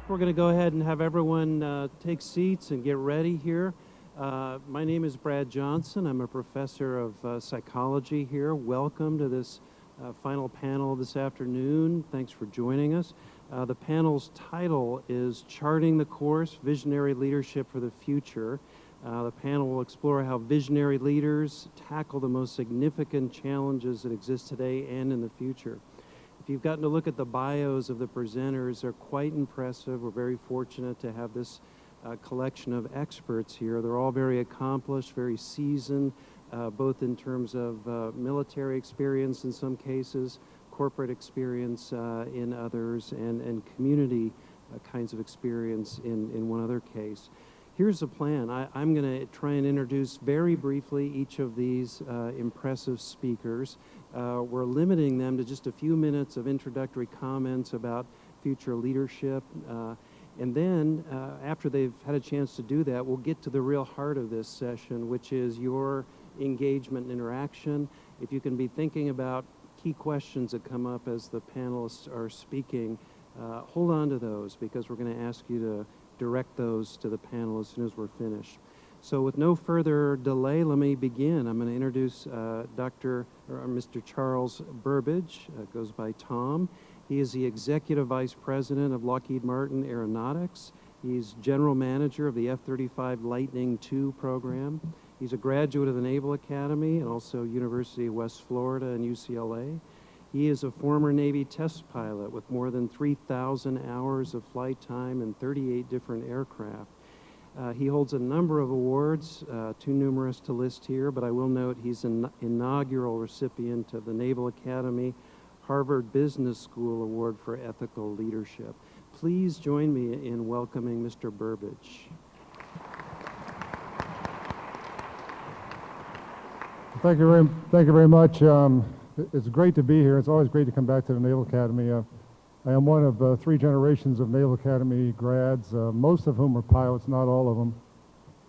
We're going to go ahead and have everyone take seats and get ready here. My name is Brad Johnson. I'm a professor of psychology here. Welcome to this final panel this afternoon. Thanks for joining us. The panel's title is Charting the Course, Visionary Leadership for the Future. The panel will explore how visionary leaders tackle the most significant challenges that exist today and in the future. If you've gotten to look at the bios of the presenters, they're quite impressive. We're very fortunate to have this collection of experts here. They're all very accomplished, very seasoned, both in terms of military experience in some cases, corporate experience in others, and community kinds of experience in one other case. Here's the plan. I'm going to try and introduce very briefly each of these impressive speakers. We're limiting them to just a few minutes of introductory comments about future leadership. And then, after they've had a chance to do that, we'll get to the real heart of this session, which is your engagement and interaction. If you can be thinking about key questions that come up as the panelists are speaking, hold on to those, because we're going to ask you to direct those to the panel as soon as we're finished. So with no further delay, let me begin. I'm going to introduce Mr. Charles Burbage, goes by Tom. He is the Executive Vice President of Lockheed Martin Aeronautics. He's General Manager of the F-35 Lightning II program. He's a graduate of the Naval Academy and also University of West Florida and UCLA. He is a former Navy test pilot with more than 3,000 hours of flight time and 38 different aircraft. He holds a number of awards, too numerous to list here, but I will note he's an inaugural recipient of the Naval Academy Harvard Business School Award for Ethical Leadership. Please join me in welcoming Mr. Burbage. Thank you very much. It's great to be here. It's always great to come back to the Naval Academy. I am one of 3 generations of Naval Academy grads, most of whom are pilots, not all of them.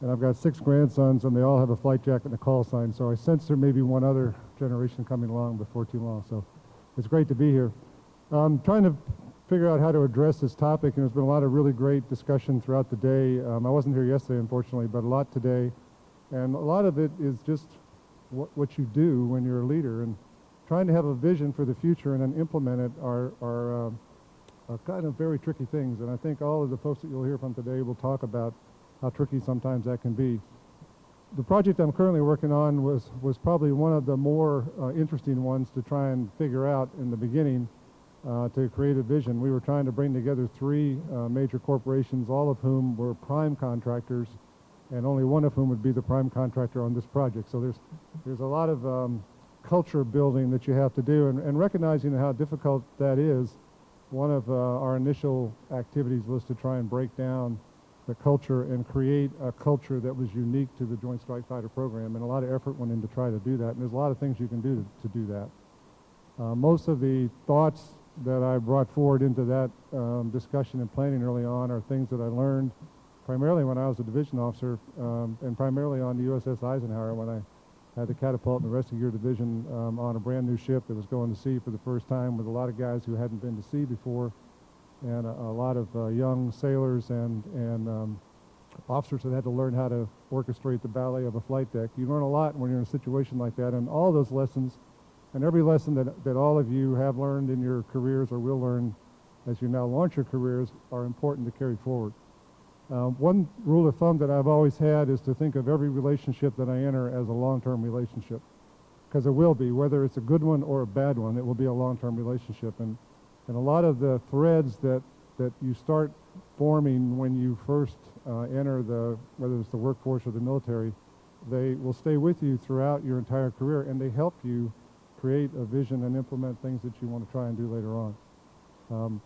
And I've got 6 grandsons, and they all have a flight jacket and a call sign. So I sense there may be one other generation coming along before too long. So it's great to be here. I'm trying to figure out how to address this topic, and there's been a lot of really great discussion throughout the day. I wasn't here yesterday, unfortunately, but a lot today. And a lot of it is just what you do when you're a leader. And trying to have a vision for the future and then implement it are kind of very tricky things. And I think all of the folks that you'll hear from today will talk about how tricky sometimes that can be. The project I'm currently working on was probably one of the more interesting ones to try and figure out in the beginning to create a vision. We were trying to bring together 3 major corporations, all of whom were prime contractors, and only one of whom would be the prime contractor on this project. So there's a lot of culture building that you have to do, and recognizing how difficult that is. One of our initial activities was to try and break down the culture and create a culture that was unique to the Joint Strike Fighter program, and a lot of effort went in to try to do that, and there's a lot of things you can do to do that. Most of the thoughts that I brought forward into that discussion and planning early on are things that I learned primarily when I was a division officer, and primarily on the USS Eisenhower when I had to catapult and the rest of your division on a brand new ship that was going to sea for the first time with a lot of guys who hadn't been to sea before, and a lot of young sailors and officers that had to learn how to orchestrate the ballet of a flight deck. You learn a lot when you're in a situation like that, and all those lessons, and every lesson that all of you have learned in your careers or will learn as you now launch your careers are important to carry forward. One rule of thumb that I've always had is to think of every relationship that I enter as a long-term relationship, because it will be, whether it's a good one or a bad one, it will be a long-term relationship. And a lot of the threads that you start forming when you first enter whether it's the workforce or the military, they will stay with you throughout your entire career, and they help you create a vision and implement things that you want to try and do later on.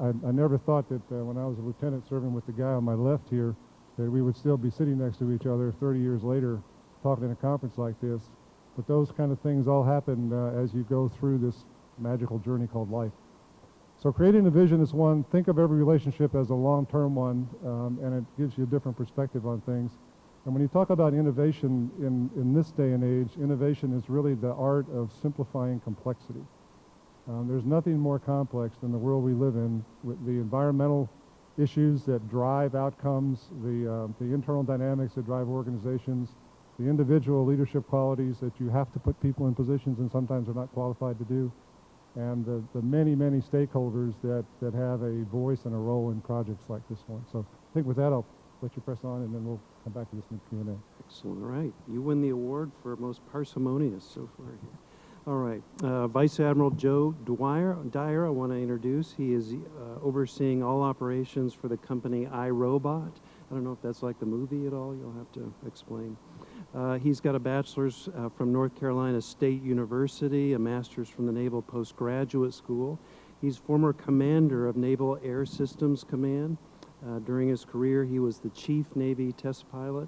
I never thought that when I was a lieutenant serving with the guy on my left here that we would still be sitting next to each other 30 years later talking in a conference like this. But those kind of things all happen as you go through this magical journey called life. So creating a vision is one. Think of every relationship as a long-term one, and it gives you a different perspective on things. And when you talk about innovation in this day and age, innovation is really the art of simplifying complexity. There's nothing more complex than the world we live in, with the environmental issues that drive outcomes, the internal dynamics that drive organizations, the individual leadership qualities that you have to put people in positions and sometimes are not qualified to do, and the many, many stakeholders that have a voice and a role in projects like this one. So I think with that, I'll let you press on, and then we'll come back to this in the Q&A. Excellent. All right. You win the award for most parsimonious so far here. All right. Vice Admiral Joe Dyer, I want to introduce. He is overseeing all operations for the company iRobot. I don't know if that's like the movie at all. You'll have to explain. He's got a bachelor's from North Carolina State University, a master's from the Naval Postgraduate School. He's former commander of Naval Air Systems Command. During his career, he was the Chief Navy Test Pilot,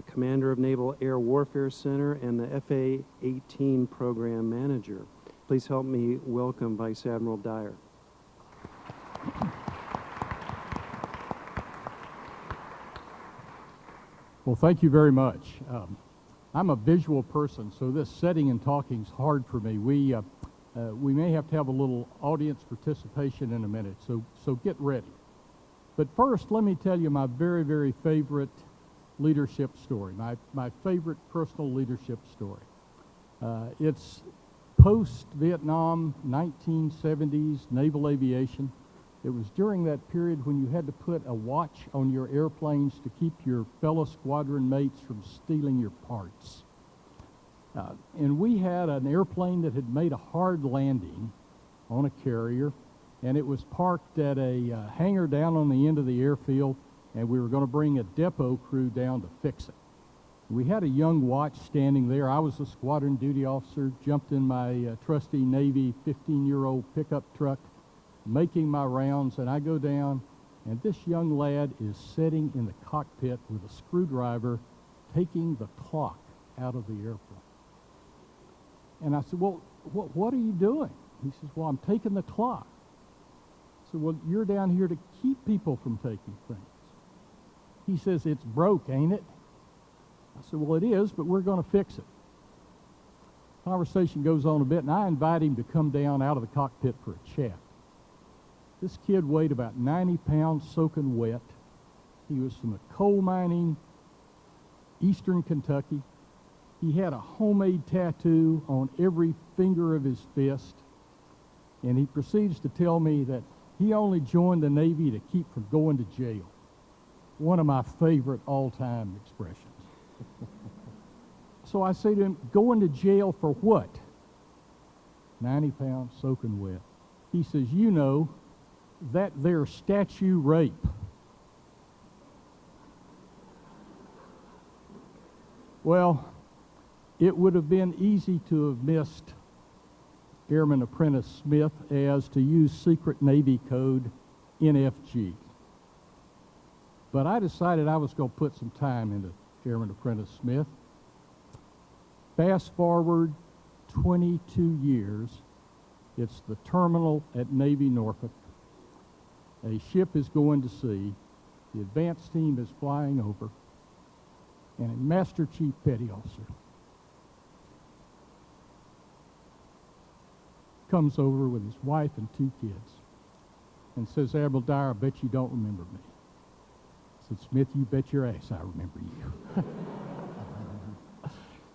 commander of Naval Air Warfare Center, and the FA-18 Program Manager. Please help me welcome Vice Admiral Dyer. Well, thank you very much. I'm a visual person, so this setting and talking is hard for me. We may have to have a little audience participation in a minute, so get ready. But first, let me tell you my very, very favorite leadership story, my favorite personal leadership story. It's post-Vietnam, 1970s naval aviation. It was during that period when you had to put a watch on your airplanes to keep your fellow squadron mates from stealing your parts. And we had an airplane that had made a hard landing on a carrier, and it was parked at a hangar down on the end of the airfield, and we were going to bring a depot crew down to fix it. We had a young watch standing there. I was a squadron duty officer, jumped in my trusty Navy 15-year-old pickup truck, making my rounds, and I go down, and this young lad is sitting in the cockpit with a screwdriver, taking the clock out of the airplane. And I said, well, what are you doing? He says, well, I'm taking the clock. I said, well, you're down here to keep people from taking things. He says, it's broke, ain't it? I said, well, it is, but we're going to fix it. Conversation goes on a bit, and I invite him to come down out of the cockpit for a chat. This kid weighed about 90 pounds soaking wet. He was from a coal mining, eastern Kentucky. He had a homemade tattoo on every finger of his fist. And he proceeds to tell me that he only joined the Navy to keep from going to jail. One of my favorite all-time expressions. So I say to him, going to jail for what? 90 pounds soaking wet. He says, you know, that there statue rape. Well, it would have been easy to have missed Airman Apprentice Smith as to use secret Navy code NFG. But I decided I was going to put some time into Airman Apprentice Smith. Fast forward 22 years, it's the terminal at Navy Norfolk. A ship is going to sea, the advance team is flying over, and a Master Chief Petty Officer comes over with his wife and 2 kids and says, Admiral Dyer, I bet you don't remember me. I said, Smith, you bet your ass I remember you.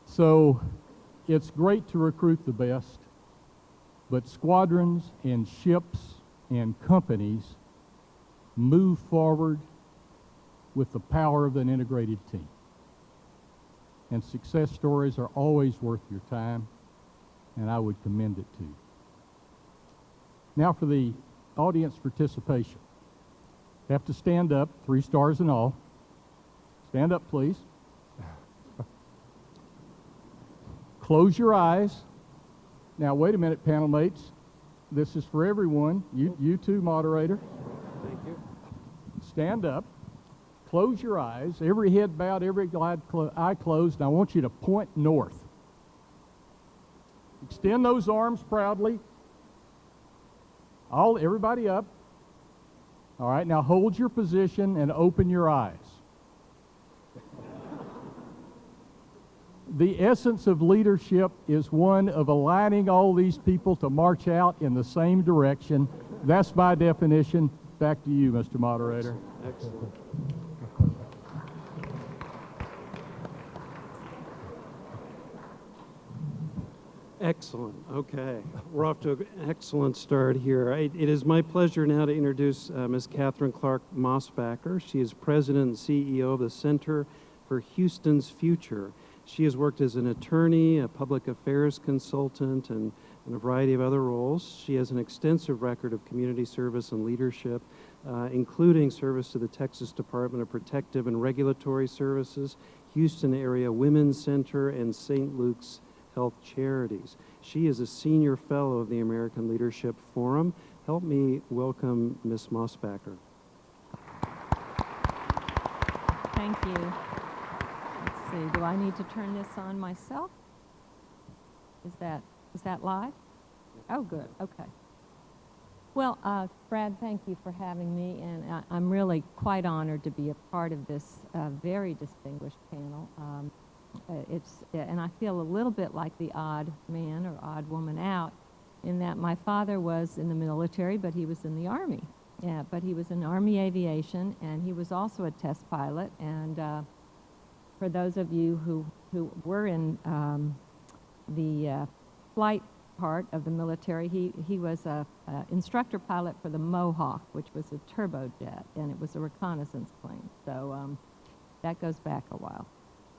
So it's great to recruit the best, but squadrons and ships and companies move forward with the power of an integrated team. And success stories are always worth your time, and I would commend it to you. Now for the audience participation. You have to stand up, 3 stars and all. Stand up, please. Close your eyes. Now, wait a minute, panel mates. This is for everyone. You too, moderator. Thank you. Stand up. Close your eyes. Every head bowed, every eye closed. And I want you to point north. Extend those arms proudly. Everybody up. All right, now hold your position and open your eyes. The essence of leadership is one of aligning all these people to march out in the same direction. That's my definition. back to you, Mr. Moderator. Excellent. Excellent. Okay. We're off to an excellent start here. It is my pleasure now to introduce Ms. Katherine Clark Mosbacher. She is President and CEO of the Center for Houston's Future. She has worked as an attorney, a public affairs consultant, and in a variety of other roles. She has an extensive record of community service and leadership, including service to the Texas Department of Protective and Regulatory Services, Houston Area Women's Center, and St. Luke's Health Charities. She is a senior fellow of the American Leadership Forum. Help me welcome Ms. Mosbacher. Thank you. Let's see, do I need to turn this on myself? Is that live? Oh, good, okay. Well, Brad, thank you for having me, and I'm really quite honored to be a part of this very distinguished panel. And I feel a little bit like the odd man or odd woman out in that my father was in the military, but he was in the Army. Yeah, but he was in Army aviation, and he was also a test pilot. And for those of you who were in the flight part of the military, he was a instructor pilot for the Mohawk, which was a turbojet, and it was a reconnaissance plane. So that goes back a while.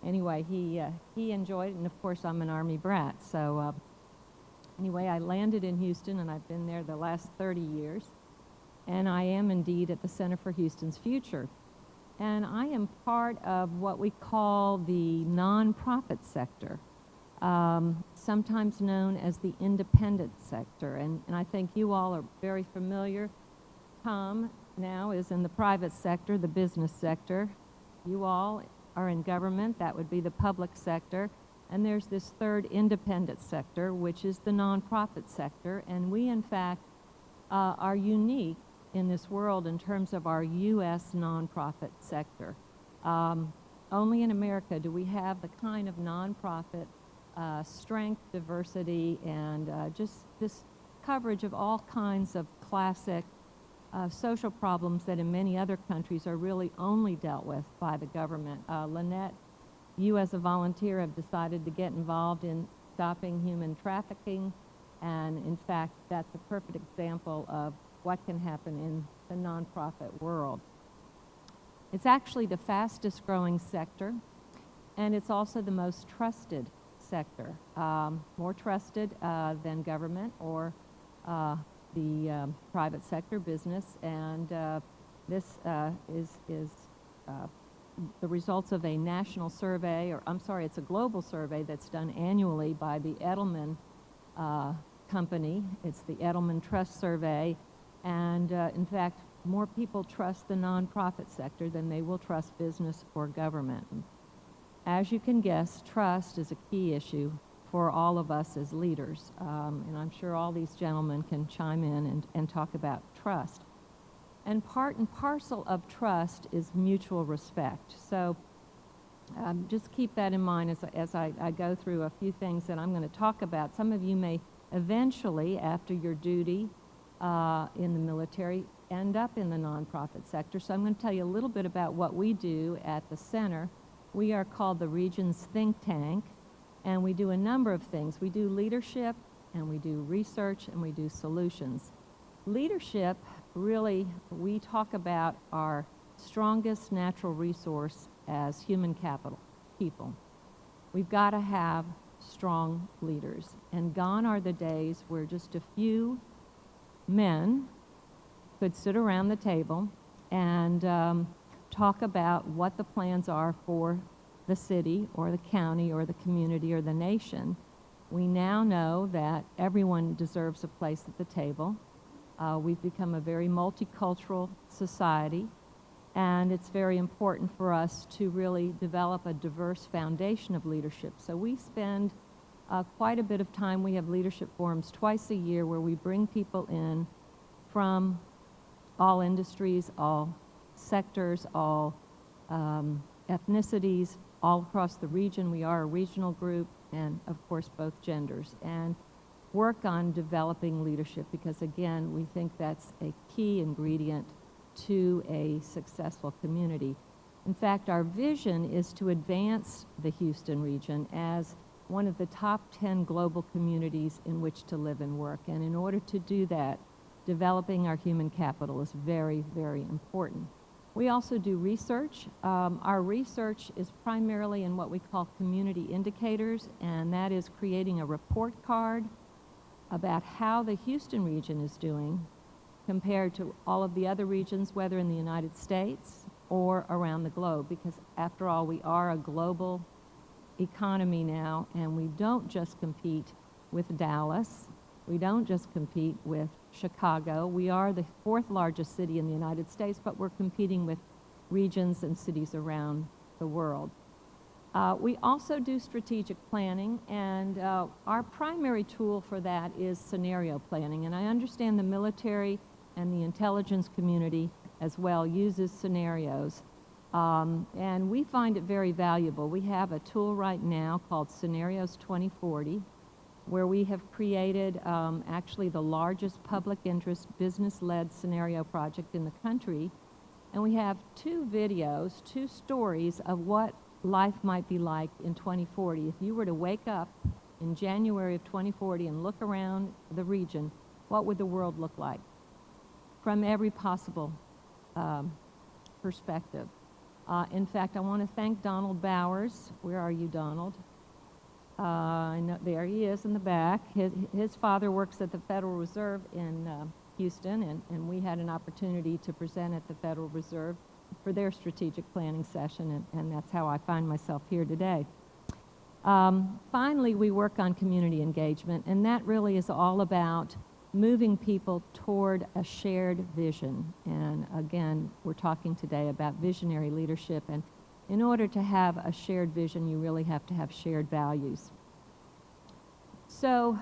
Anyway, he enjoyed it, and of course I'm an Army brat. So anyway, I landed in Houston, and I've been there the last 30 years. And I am indeed at the Center for Houston's Future. And I am part of what we call the nonprofit sector, sometimes known as the independent sector. And I think you all are very familiar. Tom now is in the private sector, the business sector. You all are in government, that would be the public sector. And there's this third independent sector, which is the nonprofit sector. And we, in fact, are unique in this world in terms of our U.S. nonprofit sector. Only in America do we have the kind of nonprofit strength, diversity, and just this coverage of all kinds of classic social problems that in many other countries are really only dealt with by the government. Lynette, you as a volunteer have decided to get involved in stopping human trafficking, and in fact, that's a perfect example of what can happen in the nonprofit world. It's actually the fastest growing sector, and it's also the most trusted sector, more trusted than government or the private sector business, and this is the results of a national survey, or I'm sorry, it's a global survey that's done annually by the Edelman company. It's the Edelman Trust Survey, and in fact, more people trust the nonprofit sector than they will trust business or government. As you can guess, trust is a key issue for all of us as leaders, and I'm sure all these gentlemen can chime in and talk about trust. And part and parcel of trust is mutual respect. So just keep that in mind as I go through a few things that I'm going to talk about. Some of you may eventually, after your duty in the military, end up in the nonprofit sector. So I'm going to tell you a little bit about what we do at the center. We are called the region's think tank, and we do a number of things. We do leadership, and we do research, and we do solutions. Leadership, really, we talk about our strongest natural resource as human capital, people. We've got to have strong leaders, and gone are the days where just a few men could sit around the table and talk about what the plans are for the city or the county or the community or the nation. We now know that everyone deserves a place at the table. We've become a very multicultural society, and it's very important for us to really develop a diverse foundation of leadership. So we spend quite a bit of time. We have leadership forums twice a year where we bring people in from all industries, all sectors, all ethnicities, all across the region. We are a regional group, and of course both genders, and work on developing leadership, because again, we think that's a key ingredient to a successful community. In fact, our vision is to advance the Houston region as one of the top 10 global communities in which to live and work. And in order to do that, developing our human capital is very, very important. We also do research. Our research is primarily in what we call community indicators, and that is creating a report card about how the Houston region is doing compared to all of the other regions, whether in the United States or around the globe, because after all, we are a global economy now, and we don't just compete with Dallas. We don't just compete with Chicago. We are the 4th largest city in the United States, but we're competing with regions and cities around the world. We also do strategic planning, and our primary tool for that is scenario planning. And I understand the military and the intelligence community as well uses scenarios. And we find it very valuable. We have a tool right now called Scenarios 2040, where we have created actually the largest public interest business-led scenario project in the country. And we have 2 videos, 2 stories of what life might be like in 2040. If you were to wake up in January of 2040 and look around the region, what would the world look like? From every possible perspective. In fact, I want to thank Donald Bowers. Where are you, Donald? I know, there he is in the back. His father works at the Federal Reserve in Houston, and we had an opportunity to present at the Federal Reserve for their strategic planning session, and that's how I find myself here today. Finally, we work on community engagement, and that really is all about moving people toward a shared vision. And again, we're talking today about visionary leadership, and in order to have a shared vision, you really have to have shared values. So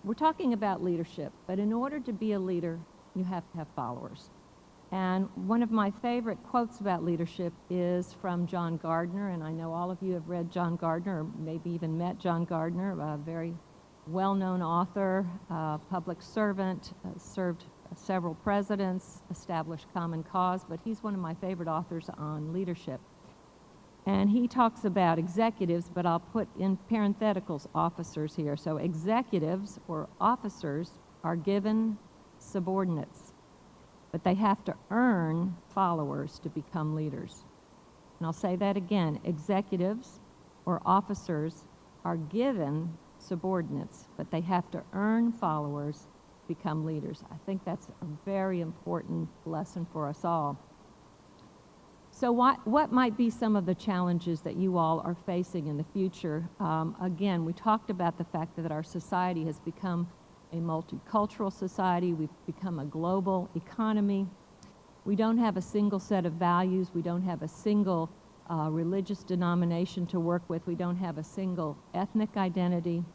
we're talking about leadership, but in order to be a leader, you have to have followers. And one of my favorite quotes about leadership is from John Gardner, and I know all of you have read John Gardner, or maybe even met John Gardner, a very well-known author, public servant, served several presidents, established Common Cause, but he's one of my favorite authors on leadership. And he talks about executives, but I'll put in parentheticals officers here. So executives or officers are given subordinates, but they have to earn followers to become leaders. And I'll say that again, executives or officers are given subordinates, but they have to earn followers, become leaders. I think that's a very important lesson for us all. So what might be some of the challenges that you all are facing in the future? Again, we talked about the fact that our society has become a multicultural society. We've become a global economy. We don't have a single set of values. We don't have a single religious denomination to work with. We don't have a single ethnic identity.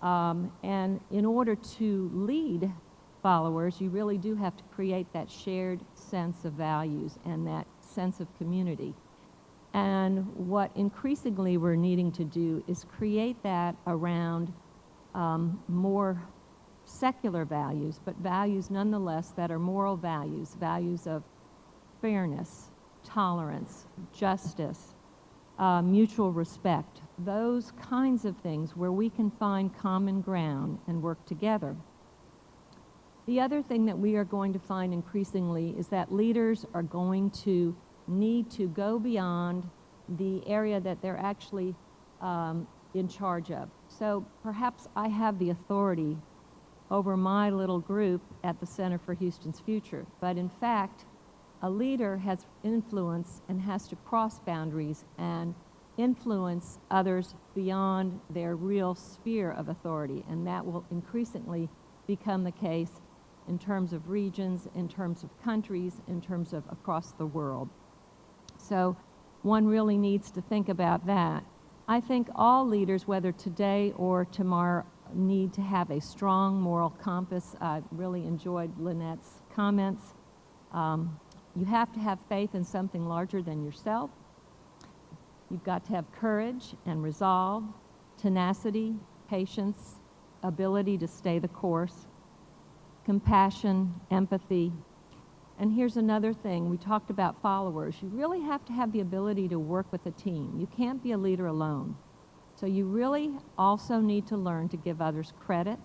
And in order to lead followers, you really do have to create that shared sense of values and that sense of community. And what increasingly we're needing to do is create that around more secular values, but values nonetheless that are moral values, values of fairness, tolerance, justice, mutual respect, those kinds of things where we can find common ground and work together. The other thing that we are going to find increasingly is that leaders are going to need to go beyond the area that they're actually in charge of. So perhaps I have the authority over my little group at the Center for Houston's Future, but in fact, a leader has influence and has to cross boundaries and influence others beyond their real sphere of authority, and that will increasingly become the case in terms of regions, in terms of countries, in terms of across the world. So one really needs to think about that. I think all leaders, whether today or tomorrow, need to have a strong moral compass. I really enjoyed Lynette's comments. You have to have faith in something larger than yourself. You've got to have courage and resolve, tenacity, patience, ability to stay the course, compassion, empathy, And here's another thing. We talked about followers. You really have to have the ability to work with a team. You can't be a leader alone. So you really also need to learn to give others credit.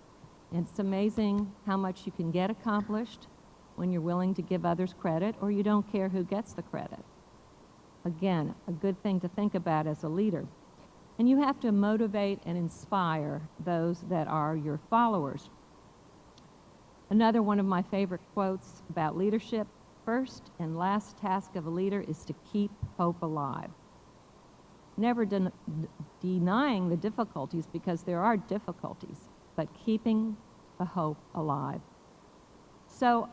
And it's amazing how much you can get accomplished when you're willing to give others credit, or you don't care who gets the credit. Again, a good thing to think about as a leader. And you have to motivate and inspire those that are your followers. Another one of my favorite quotes about leadership: first and last task of a leader is to keep hope alive. Never denying the difficulties, because there are difficulties, but keeping the hope alive. So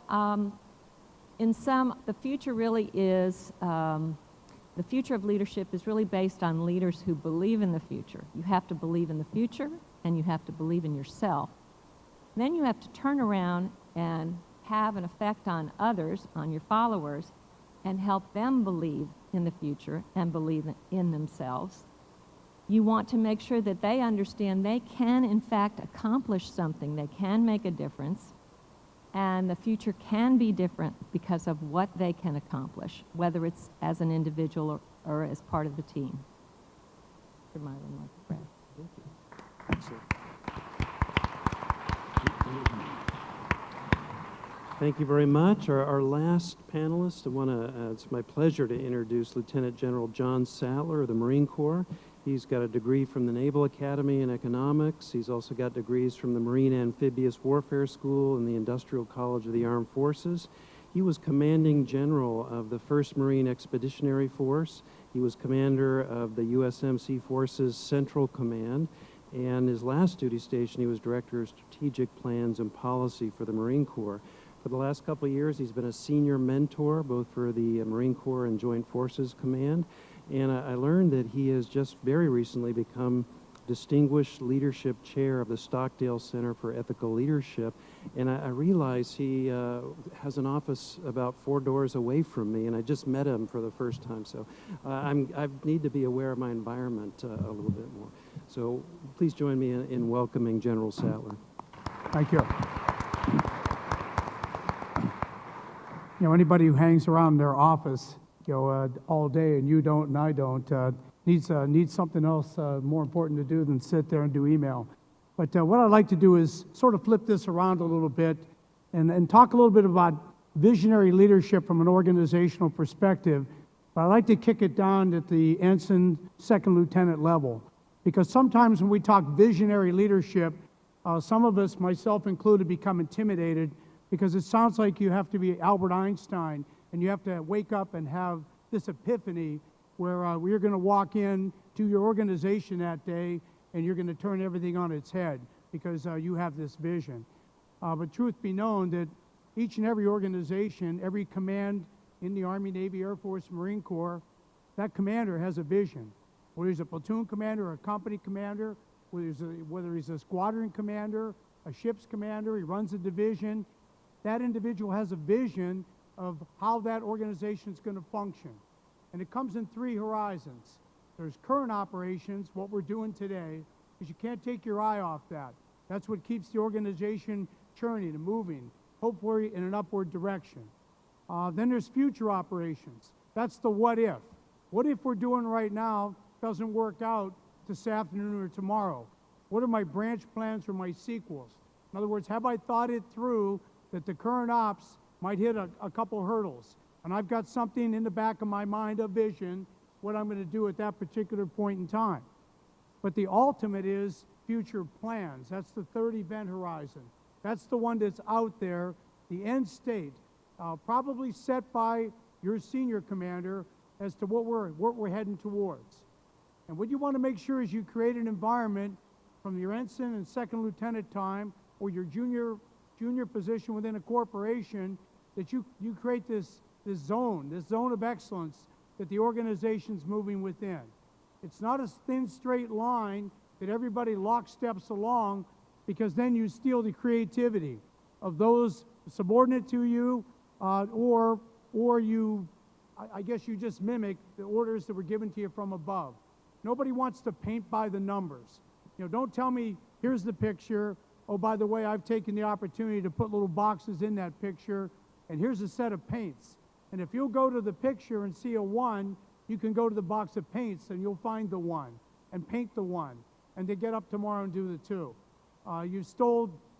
in sum, the future really is, the future of leadership is really based on leaders who believe in the future. You have to believe in the future, and you have to believe in yourself. Then you have to turn around and have an effect on others, on your followers, and help them believe in the future and believe in themselves. You want to make sure that they understand they can, in fact, accomplish something. They can make a difference, and the future can be different because of what they can accomplish, whether it's as an individual or as part of the team. For my remarks, Brad. Thank you. Excellent. Thank you very much. Our last panelist, it's my pleasure to introduce Lieutenant General John Sattler of the Marine Corps. He's got a degree from the Naval Academy in economics. He's also got degrees from the Marine Amphibious Warfare School and the Industrial College of the Armed Forces. He was commanding general of the 1st Marine Expeditionary Force. He was commander of the USMC Forces Central Command. And his last duty station, he was director of strategic plans and policy for the Marine Corps. For the last couple of years, he's been a senior mentor, both for the Marine Corps and Joint Forces Command. And I learned that he has just very recently become Distinguished Leadership Chair of the Stockdale Center for Ethical Leadership. And I realize he has an office about 4 doors away from me, and I just met him for the first time. So I need to be aware of my environment a little bit more. So please join me in welcoming General Sattler. Thank you. You know, anybody who hangs around their office, all day, and you don't and I don't, needs something else more important to do than sit there and do email. But what I'd like to do is sort of flip this around a little bit and talk a little bit about visionary leadership from an organizational perspective. But I'd like to kick it down at the ensign, second lieutenant level. Because sometimes when we talk visionary leadership, some of us, myself included, become intimidated because it sounds like you have to be Albert Einstein and you have to wake up and have this epiphany where you're going to walk in to your organization that day and you're going to turn everything on its head because you have this vision. But truth be known that each and every organization, every command in the Army, Navy, Air Force, Marine Corps, that commander has a vision. Whether he's a platoon commander or a company commander, whether he's a squadron commander, a ship's commander, he runs a division, that individual has a vision of how that organization is going to function. And it comes in 3 horizons. There's current operations, what we're doing today, because you can't take your eye off that. That's what keeps the organization churning and moving, hopefully in an upward direction. Then there's future operations. That's the what if. What if we're doing right now doesn't work out this afternoon or tomorrow? What are my branch plans or my sequels? In other words, have I thought it through that the current ops might hit a couple hurdles? And I've got something in the back of my mind, a vision, what I'm going to do at that particular point in time. But the ultimate is future plans. That's the 3rd event horizon. That's the one that's out there, the end state, probably set by your senior commander as to what we're heading towards. And what you want to make sure is you create an environment from your ensign and second lieutenant time or your junior position within a corporation that you create this zone of excellence that the organization's moving within. It's not a thin straight line that everybody locksteps along, because then you steal the creativity of those subordinate to you, or you, I guess you just mimic the orders that were given to you from above. Nobody wants to paint by the numbers. Don't tell me, here's the picture. Oh, by the way, I've taken the opportunity to put little boxes in that picture and here's a set of paints. And if you'll go to the picture and see a 1, you can go to the box of paints and you'll find the 1 and paint the 1, and then get up tomorrow and do the 2.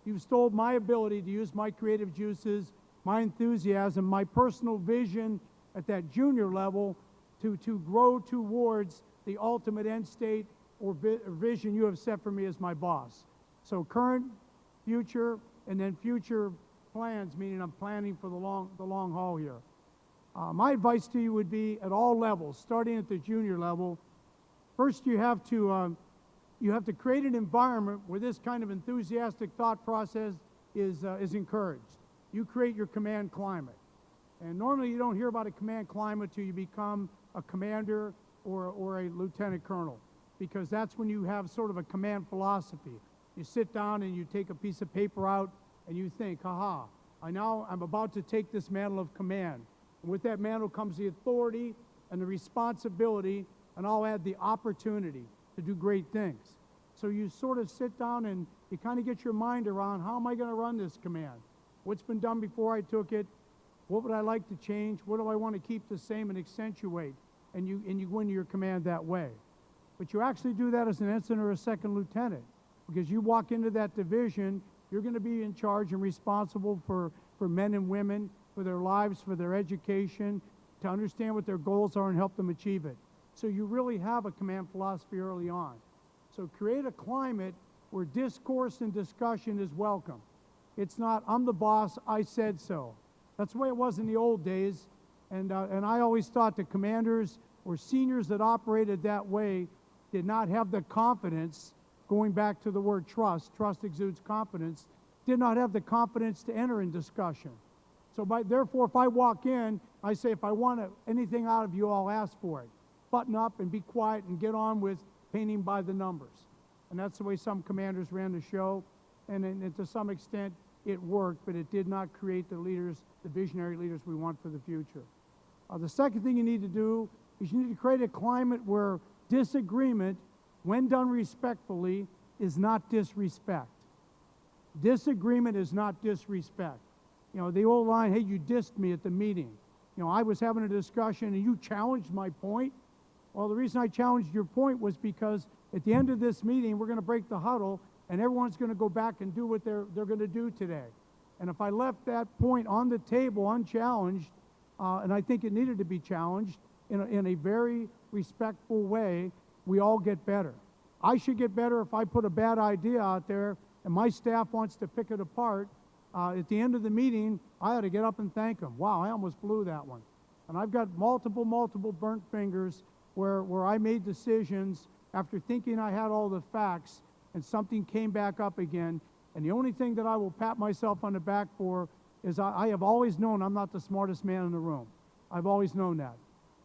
You've stole my ability to use my creative juices, my enthusiasm, my personal vision at that junior level to grow towards the ultimate end state or vision you have set for me as my boss. So current, future, and then future plans, meaning I'm planning for the long haul here. My advice to you would be at all levels, starting at the junior level. First, you have to create an environment where this kind of enthusiastic thought process is encouraged. You create your command climate. And normally you don't hear about a command climate till you become a commander or a lieutenant colonel, because that's when you have sort of a command philosophy. You sit down and you take a piece of paper out and you think, haha, I'm about to take this mantle of command. And with that mantle comes the authority and the responsibility, and I'll add the opportunity to do great things. So you sort of sit down and you kind of get your mind around, how am I going to run this command? What's been done before I took it? What would I like to change? What do I want to keep the same and accentuate? And you win your command that way. But you actually do that as an ensign or a second lieutenant, because you walk into that division, you're going to be in charge and responsible for men and women, for their lives, for their education, to understand what their goals are and help them achieve it. So you really have a command philosophy early on. So create a climate where discourse and discussion is welcome. It's not, I'm the boss, I said so. That's the way it was in the old days. And I always thought the commanders or seniors that operated that way did not have the confidence, going back to the word trust exudes confidence, did not have the confidence to enter in discussion. So therefore, if I walk in, I say, if I want anything out of you, I'll ask for it. Button up and be quiet and get on with painting by the numbers. And that's the way some commanders ran the show. And to some extent, it worked, but it did not create the leaders, the visionary leaders we want for the future. The second thing you need to do is you need to create a climate where disagreement, when done respectfully, is not disrespect. Disagreement is not disrespect. You know, the old line, hey, you dissed me at the meeting. You know, I was having a discussion and you challenged my point. Well, the reason I challenged your point was because at the end of this meeting, we're going to break the huddle and everyone's going to go back and do what they're going to do today. And if I left that point on the table unchallenged, and I think it needed to be challenged in a very respectful way, we all get better. I should get better if I put a bad idea out there and my staff wants to pick it apart. At the end of the meeting, I ought to get up and thank them. Wow, I almost blew that one. And I've got multiple burnt fingers where I made decisions after thinking I had all the facts and something came back up again. And the only thing that I will pat myself on the back for is I have always known I'm not the smartest man in the room. I've always known that.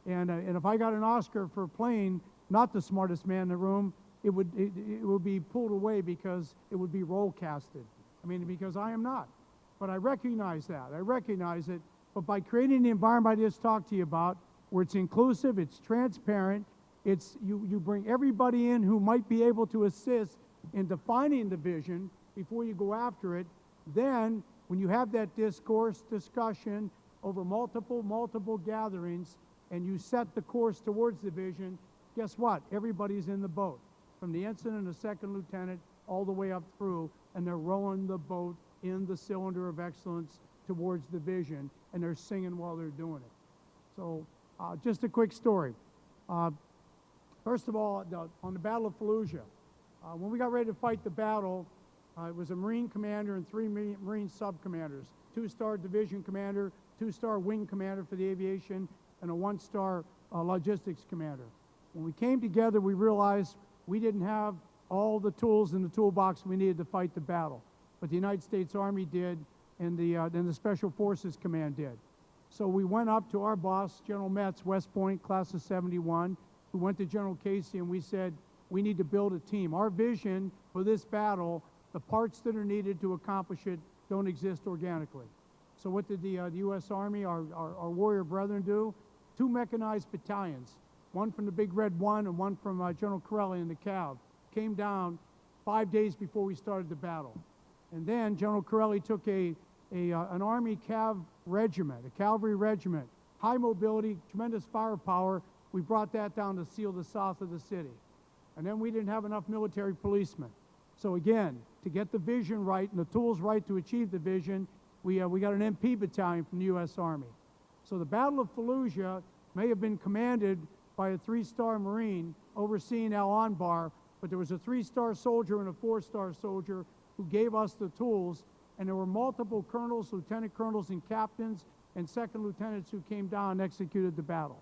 And if I got an Oscar for playing not the smartest man in the room, it would be pulled away because it would be role casted. I mean, because I am not. But I recognize that. I recognize it. But by creating the environment I just talked to you about, where it's inclusive, it's transparent, it's you bring everybody in who might be able to assist in defining the vision before you go after it, then when you have that discussion over multiple gatherings, and you set the course towards the vision, guess what? Everybody's in the boat, from the ensign and the second lieutenant all the way up through, and they're rowing the boat in the cylinder of excellence towards the vision, and they're singing while they're doing it. So just a quick story. First of all, on the Battle of Fallujah, when we got ready to fight the battle, it was a Marine commander and 3 Marine sub-commanders, 2-star division commander, 2-star wing commander for the aviation, and a 1-star logistics commander. When we came together, we realized we didn't have all the tools in the toolbox we needed to fight the battle. But the United States Army did, and the Special Forces Command did. So we went up to our boss, General Metz, West Point, class of 71. We went to General Casey and we said, we need to build a team. Our vision for this battle, the parts that are needed to accomplish it don't exist organically. So what did the U.S. Army, our warrior brethren, do? 2 mechanized battalions, one from the Big Red 1 and one from General Corelli in the Cav, came down 5 days before we started the battle. And then General Corelli took a an Army Cav regiment, a cavalry regiment, high mobility, tremendous firepower. We brought that down to seal the south of the city. And then we didn't have enough military policemen. So again, to get the vision right and the tools right to achieve the vision, we got an MP battalion from the U.S. Army. So the Battle of Fallujah may have been commanded by a 3-star Marine overseeing Al-Anbar, but there was a 3-star soldier and a 4-star soldier who gave us the tools, and there were multiple colonels, lieutenant colonels, and captains, and second lieutenants who came down and executed the battle.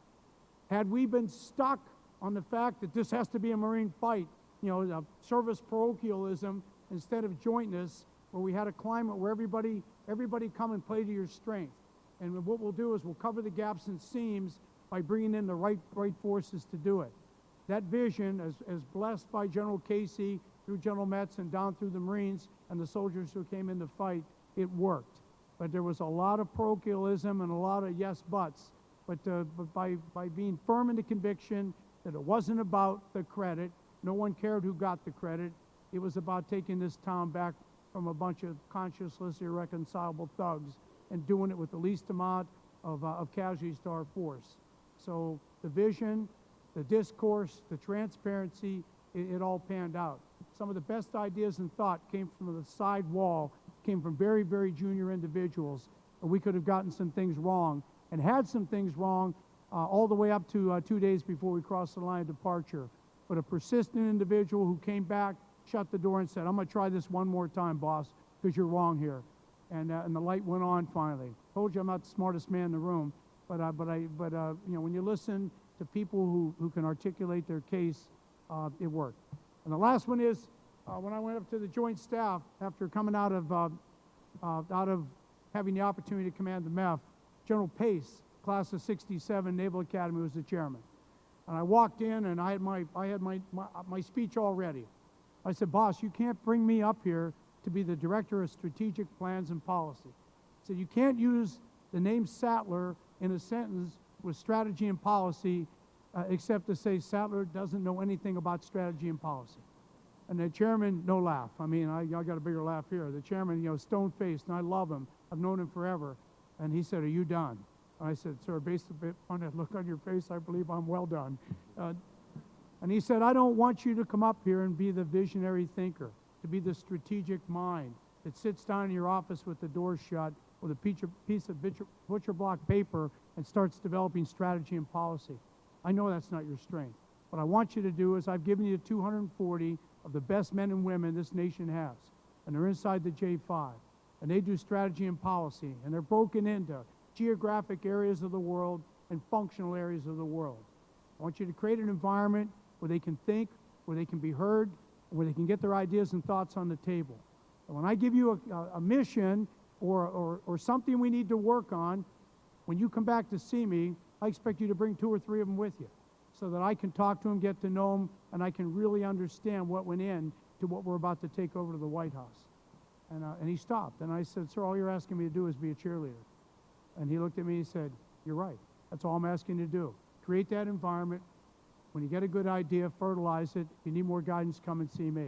Had we been stuck on the fact that this has to be a Marine fight, you know, service parochialism instead of jointness, where we had a climate where everybody come and play to your strength. And what we'll do is we'll cover the gaps and seams by bringing in the right forces to do it. That vision, as blessed by General Casey, through General Metz, and down through the Marines and the soldiers who came in to fight, it worked. But there was a lot of parochialism and a lot of yes buts. But by being firm in the conviction that it wasn't about the credit, no one cared who got the credit, it was about taking this town back from a bunch of conscienceless, irreconcilable thugs and doing it with the least amount of casualties to our force. So the vision, the discourse, the transparency, it all panned out. Some of the best ideas and thought came from the side wall, came from very, very junior individuals. And we could have gotten some things wrong and had some things wrong all the way up to 2 days before we crossed the line of departure. But a persistent individual who came back, shut the door and said, I'm going to try this one more time, boss, because you're wrong here. And the light went on finally. Told you I'm not the smartest man in the room, but you know, when you listen to people who can articulate their case, it worked. And the last one is when I went up to the Joint Staff after coming out of having the opportunity to command the MEF, General Pace, class of '67, Naval Academy, was the chairman. And I walked in and I had my speech all ready. I said, boss, you can't bring me up here to be the director of strategic plans and policy. I said, you can't use the name Sattler in a sentence with strategy and policy except to say Sattler doesn't know anything about strategy and policy. And the chairman, no laugh. I mean, I got a bigger laugh here. The chairman, you know, stone-faced, and I love him. I've known him forever. And he said, are you done? And I said, sir, based on that look on your face, I believe I'm well done. And he said, I don't want you to come up here and be the visionary thinker, to be the strategic mind that sits down in your office with the door shut with a piece of butcher block paper and starts developing strategy and policy. I know that's not your strength. What I want you to do is I've given you 240 of the best men and women this nation has, and they're inside the J5, and they do strategy and policy, and they're broken into geographic areas of the world and functional areas of the world. I want you to create an environment where they can think, where they can be heard, where they can get their ideas and thoughts on the table. And when I give you a mission or something we need to work on, when you come back to see me, I expect you to bring 2 or 3 of them with you so that I can talk to them, get to know them, and I can really understand what went in to what we're about to take over to the White House. And he stopped, and I said, sir, all you're asking me to do is be a cheerleader. And he looked at me and said, you're right. That's all I'm asking you to do. Create that environment. When you get a good idea, fertilize it. If you need more guidance, come and see me.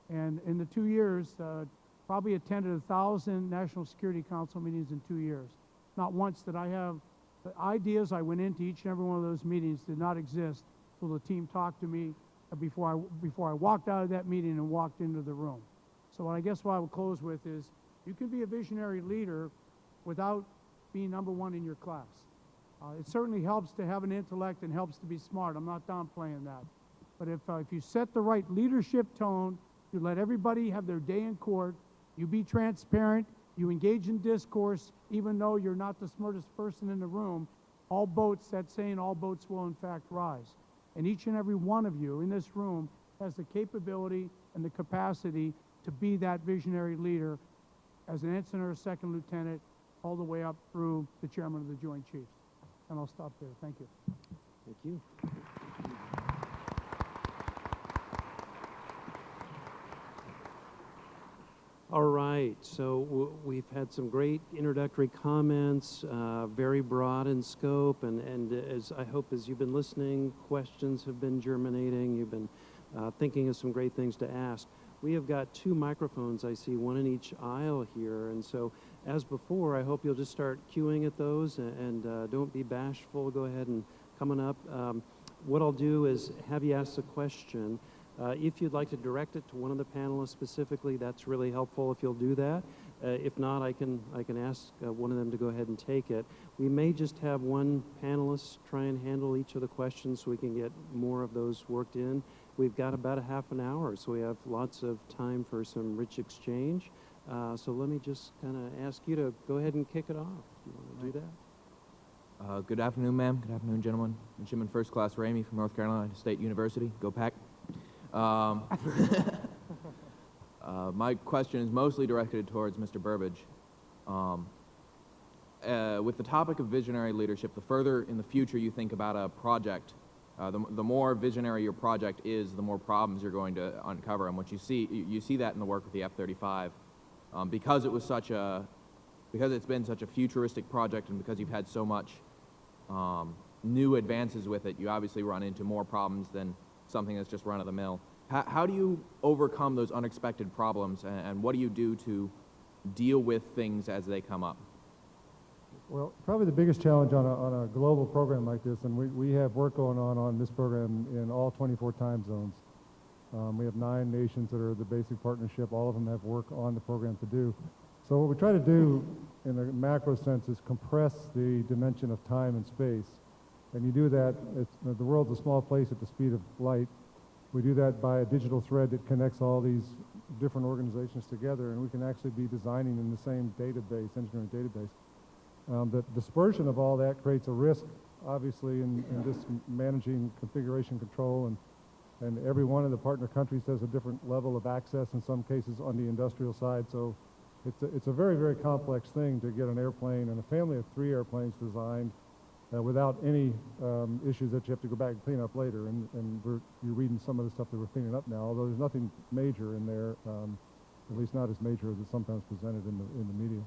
And in the 2 years, probably attended 1,000 National Security Council meetings in 2 years. Not once did I have the ideas I went into each and every one of those meetings did not exist until the team talked to me before I walked out of that meeting and walked into the room. So what I will close with is you can be a visionary leader without being number one in your class. It certainly helps to have an intellect and helps to be smart. I'm not downplaying that. But if you set the right leadership tone, you let everybody have their day in court, you be transparent, you engage in discourse, even though you're not the smartest person in the room, all boats will in fact rise. And each and every one of you in this room has the capability and the capacity to be that visionary leader as an ensign or a second lieutenant, all the way up through the chairman of the Joint Chiefs. And I'll stop there. Thank you. Thank you. All right, so we've had some great introductory comments, very broad in scope, and as I hope as you've been listening, questions have been germinating, you've been thinking of some great things to ask. We have got 2 microphones, I see, one in each aisle here, and so as before, I hope you'll just start queuing at those and don't be bashful. Go ahead and coming up. What I'll do is have you ask a question. If you'd like to direct it to one of the panelists specifically, that's really helpful if you'll do that. If not, I can ask one of them to go ahead and take it. We may just have one panelist try and handle each of the questions so we can get more of those worked in. We've got about a half an hour, so we have lots of time for some rich exchange. So let me just kind of ask you to go ahead and kick it off. Do you want to do that? Good afternoon, ma'am. Good afternoon, gentlemen. Midshipman First Class Ramey from North Carolina State University. Go Pack. My question is mostly directed towards Mr. Burbage. With the topic of visionary leadership, the further in the future you think about a project, the more visionary your project is, the more problems you're going to uncover. And what you see that in the work with the F-35, because it's been such a futuristic project, and because you've had so much new advances with it, you obviously run into more problems than something that's just run of the mill. How do you overcome those unexpected problems, and what do you do to deal with things as they come up? Well, probably the biggest challenge on a global program like this, and we have work going on this program in all 24 time zones. We have 9 nations that are the basic partnership. All of them have work on the program to do. So what we try to do in a macro sense is compress the dimension of time and space. And you do that, the world's a small place at the speed of light. We do that by a digital thread that connects all these different organizations together, and we can actually be designing in the same database, engineering database. The dispersion of all that creates a risk, obviously, in just managing configuration control, and every one of the partner countries has a different level of access, in some cases on the industrial side. So it's a very, very complex thing to get an airplane and a family of 3 airplanes designed without any issues that you have to go back and clean up later. And you're reading some of the stuff that we're cleaning up now, although there's nothing major in there, at least not as major as it's sometimes presented in the media.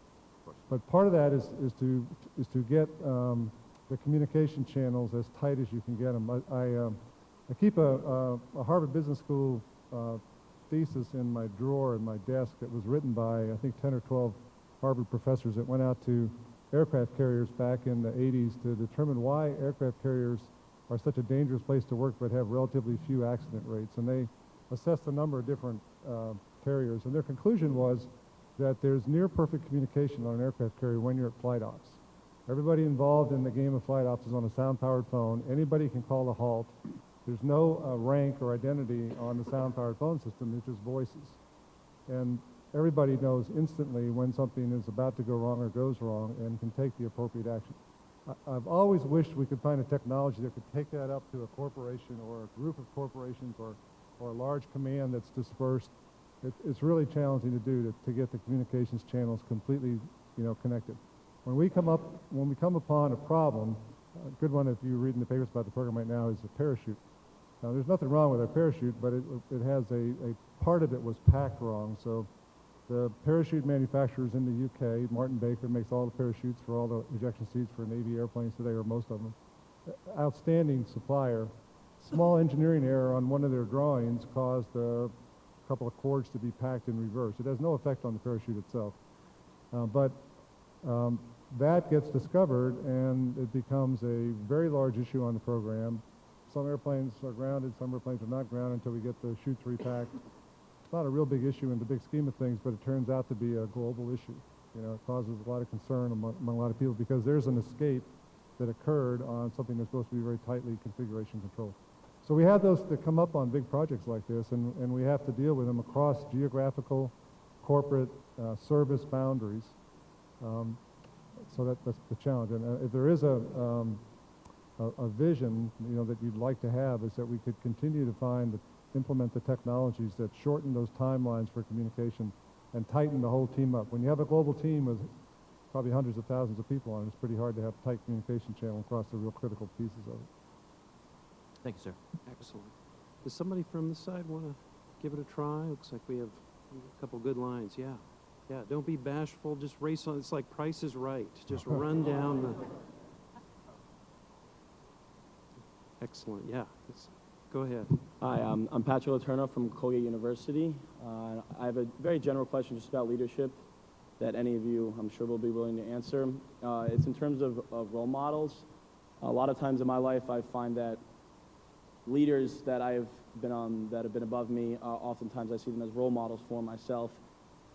But part of that is to get the communication channels as tight as you can get them. I keep a Harvard Business School thesis in my drawer in my desk that was written by, I think, 10 or 12 Harvard professors that went out to aircraft carriers back in the 80s to determine why aircraft carriers are such a dangerous place to work but have relatively few accident rates. And they assessed a number of different carriers, and their conclusion was that there's near perfect communication on an aircraft carrier when you're at flight ops. Everybody involved in the game of flight ops is on a sound-powered phone. Anybody can call a halt. There's no rank or identity on the sound-powered phone system. It's just voices. And everybody knows instantly when something is about to go wrong or goes wrong and can take the appropriate action. I've always wished we could find a technology that could take that up to a corporation or a group of corporations or a large command that's dispersed. It's really challenging to do to get the communications channels completely, connected. When we come upon a problem, a good one, if you're reading the papers about the program right now, is a parachute. Now, there's nothing wrong with our parachute, but it has a part of it was packed wrong. So the parachute manufacturers in the UK, Martin Baker makes all the parachutes for all the ejection seats for Navy airplanes today, or most of them. Outstanding supplier. Small engineering error on one of their drawings caused a couple of cords to be packed in reverse. It has no effect on the parachute itself. But that gets discovered, and it becomes a very large issue on the program. Some airplanes are grounded, some airplanes are not grounded until we get the chutes repacked. It's not a real big issue in the big scheme of things, but it turns out to be a global issue. It causes a lot of concern among a lot of people because there's an escape that occurred on something that's supposed to be very tightly configuration controlled. So we have those that come up on big projects like this, and we have to deal with them across geographical, corporate, service boundaries. So that's the challenge. And if there is a vision, that you'd like to have, is that we could continue to implement the technologies that shorten those timelines for communication and tighten the whole team up. When you have a global team with probably hundreds of thousands of people on it, it's pretty hard to have tight communication channel across the real critical pieces of it. Thank you, sir. Excellent. Does somebody from this side want to give it a try? Looks like we have a couple good lines. Yeah. Yeah, don't be bashful. Just race on. It's like Price is Right. Just run down the... Excellent. Yeah. Go ahead. Hi, I'm Patrick Letourneau from Colgate University. I have a very general question just about leadership that any of you, I'm sure, will be willing to answer. It's in terms of role models. A lot of times in my life, I find that leaders that I've been on, that have been above me, oftentimes I see them as role models for myself.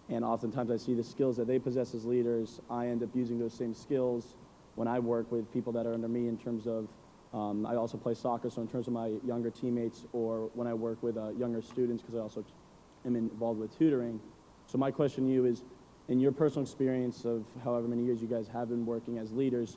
And oftentimes I see the skills that they possess as leaders. I end up using those same skills when I work with people that are under me in terms of, I also play soccer, so in terms of my younger teammates or when I work with younger students, because I also am involved with tutoring. So my question to you is, in your personal experience of however many years you guys have been working as leaders,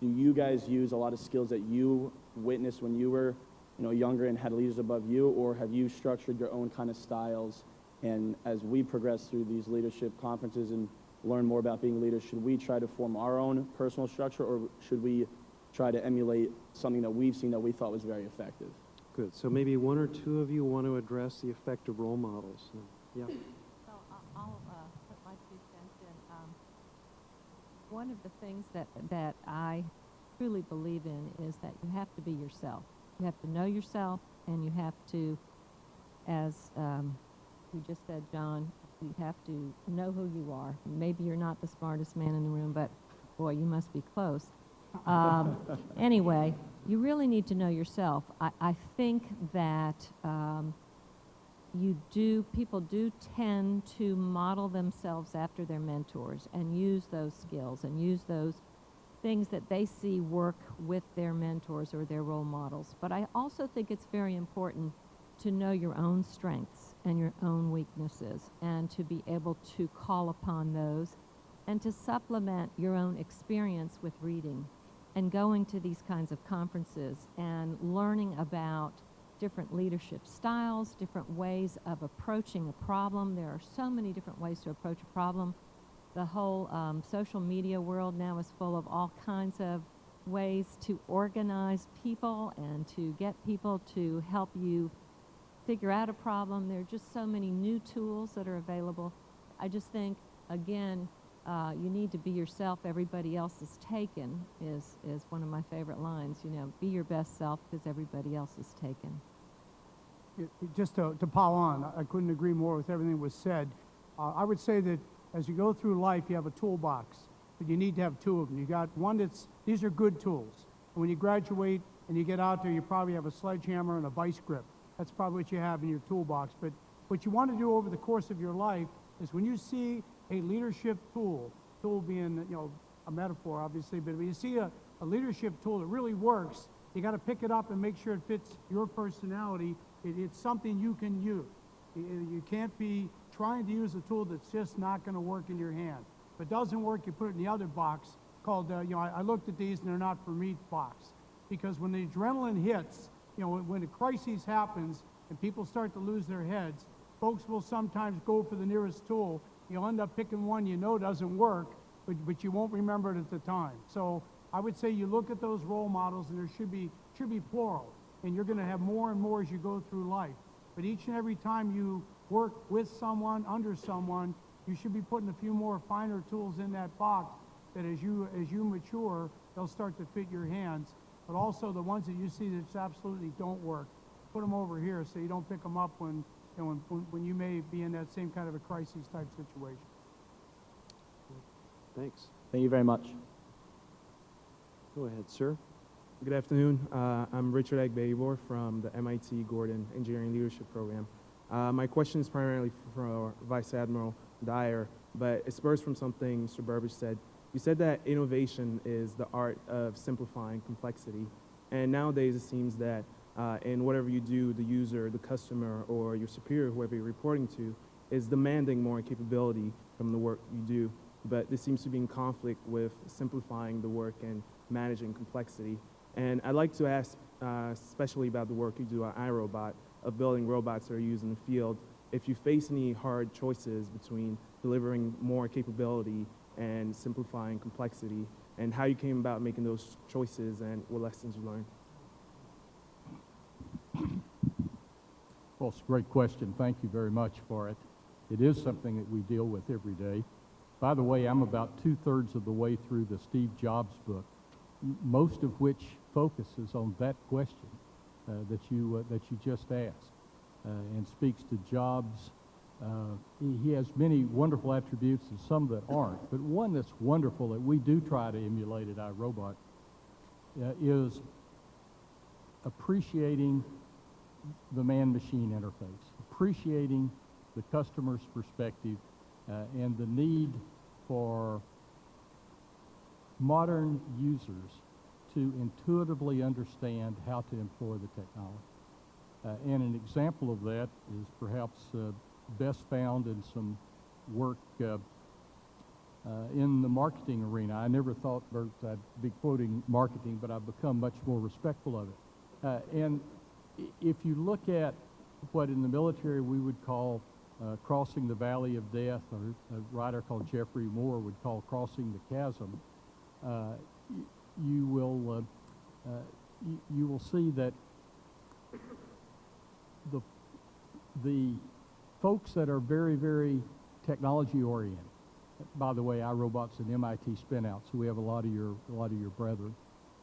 do you guys use a lot of skills that you witnessed when you were younger and had leaders above you, or have you structured your own kind of styles? And as we progress through these leadership conferences and learn more about being leaders, should we try to form our own personal structure, or should we try to emulate something that we've seen that we thought was very effective? Good. So maybe one or two of you want to address the effect of role models. Yeah. So I'll put my 2 cents in. One of the things that I truly believe in is that you have to be yourself. You have to know yourself, and you have to, as you just said, John, you have to know who you are. Maybe you're not the smartest man in the room, but boy, you must be close. Anyway, you really need to know yourself. I think that people do tend to model themselves after their mentors and use those skills and use those things that they see work with their mentors or their role models. But I also think it's very important to know your own strengths and your own weaknesses and to be able to call upon those and to supplement your own experience with reading and going to these kinds of conferences and learning about different leadership styles, different ways of approaching a problem. There are so many different ways to approach a problem. The whole social media world now is full of all kinds of ways to organize people and to get people to help you figure out a problem. There are just so many new tools that are available. I just think, again, you need to be yourself. Everybody else is taken is one of my favorite lines. Be your best self because everybody else is taken. Just to pile on, I couldn't agree more with everything that was said. I would say that as you go through life, you have a toolbox, but you need to have 2 of them. You got one these are good tools. And when you graduate and you get out there, you probably have a sledgehammer and a vice grip. That's probably what you have in your toolbox. But what you want to do over the course of your life is when you see a leadership tool being, a metaphor, obviously, but when you see a leadership tool that really works, you got to pick it up and make sure it fits your personality. It's something you can use. You can't be trying to use a tool that's just not going to work in your hand. If it doesn't work, you put it in the other box called, I looked at these and they're not for me box. Because when the adrenaline hits, when a crisis happens and people start to lose their heads, folks will sometimes go for the nearest tool. You'll end up picking one doesn't work, but you won't remember it at the time. So I would say you look at those role models, and there should be plural, and you're going to have more and more as you go through life. But each and every time you work with someone, under someone, you should be putting a few more finer tools in that box that as you mature, they'll start to fit your hands. But also the ones that you see that just absolutely don't work, put them over here so you don't pick them up when you may be in that same kind of a crisis type situation. Thanks. Thank you very much. Go ahead, sir. Good afternoon. I'm Richard Agbayibor from the MIT Gordon Engineering Leadership Program. My question is primarily for Vice Admiral Dyer, but it spurs from something Mr. Burbage said. You said that innovation is the art of simplifying complexity, and nowadays it seems that in whatever you do, the user, the customer, or your superior, whoever you're reporting to, is demanding more capability from the work you do, but this seems to be in conflict with simplifying the work and managing complexity. And I'd like to ask, especially about the work you do at iRobot, of building robots that are used in the field, if you face any hard choices between delivering more capability and simplifying complexity, and how you came about making those choices and what lessons you learned. Well, it's a great question. Thank you very much for it. It is something that we deal with every day. By the way, I'm about 2/3 of the way through the Steve Jobs book, most of which focuses on that question. that you just asked, and speaks to jobs. He has many wonderful attributes and some that aren't, but one that's wonderful that we do try to emulate at iRobot is appreciating the man-machine interface, appreciating the customer's perspective, and the need for modern users to intuitively understand how to employ the technology. And an example of that is perhaps best found in some work in the marketing arena. I never thought, Bert, I'd be quoting marketing, but I've become much more respectful of it. And if you look at what in the military we would call crossing the valley of death, or a writer called Jeffrey Moore would call crossing the chasm, you will see that the folks that are very, very technology oriented. By the way, iRobot's an MIT spin-out, so we have a lot of your brethren.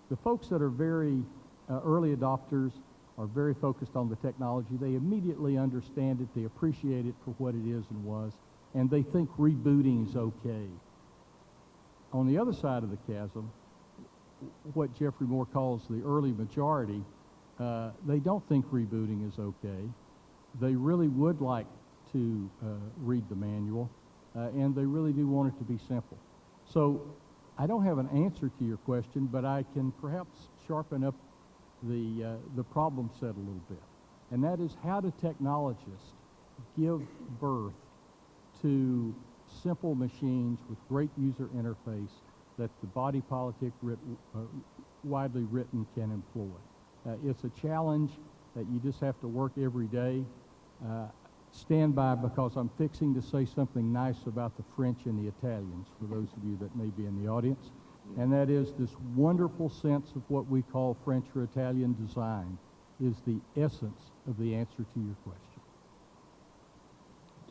The folks that are very early adopters are very focused on the technology. They immediately understand it, they appreciate it for what it is and was, and they think rebooting is okay. On the other side of the chasm, what Jeffrey Moore calls the early majority, they don't think rebooting is okay. They really would like to read the manual, and they really do want it to be simple. So I don't have an answer to your question, but I can perhaps sharpen up the problem set a little bit. And that is, how do technologists give birth to simple machines with great user interface that the body politic widely written can employ? It's a challenge that you just have to work every day. Stand by, because I'm fixing to say something nice about the French and the Italians, for those of you that may be in the audience. And that is, this wonderful sense of what we call French or Italian design is the essence of the answer to your question.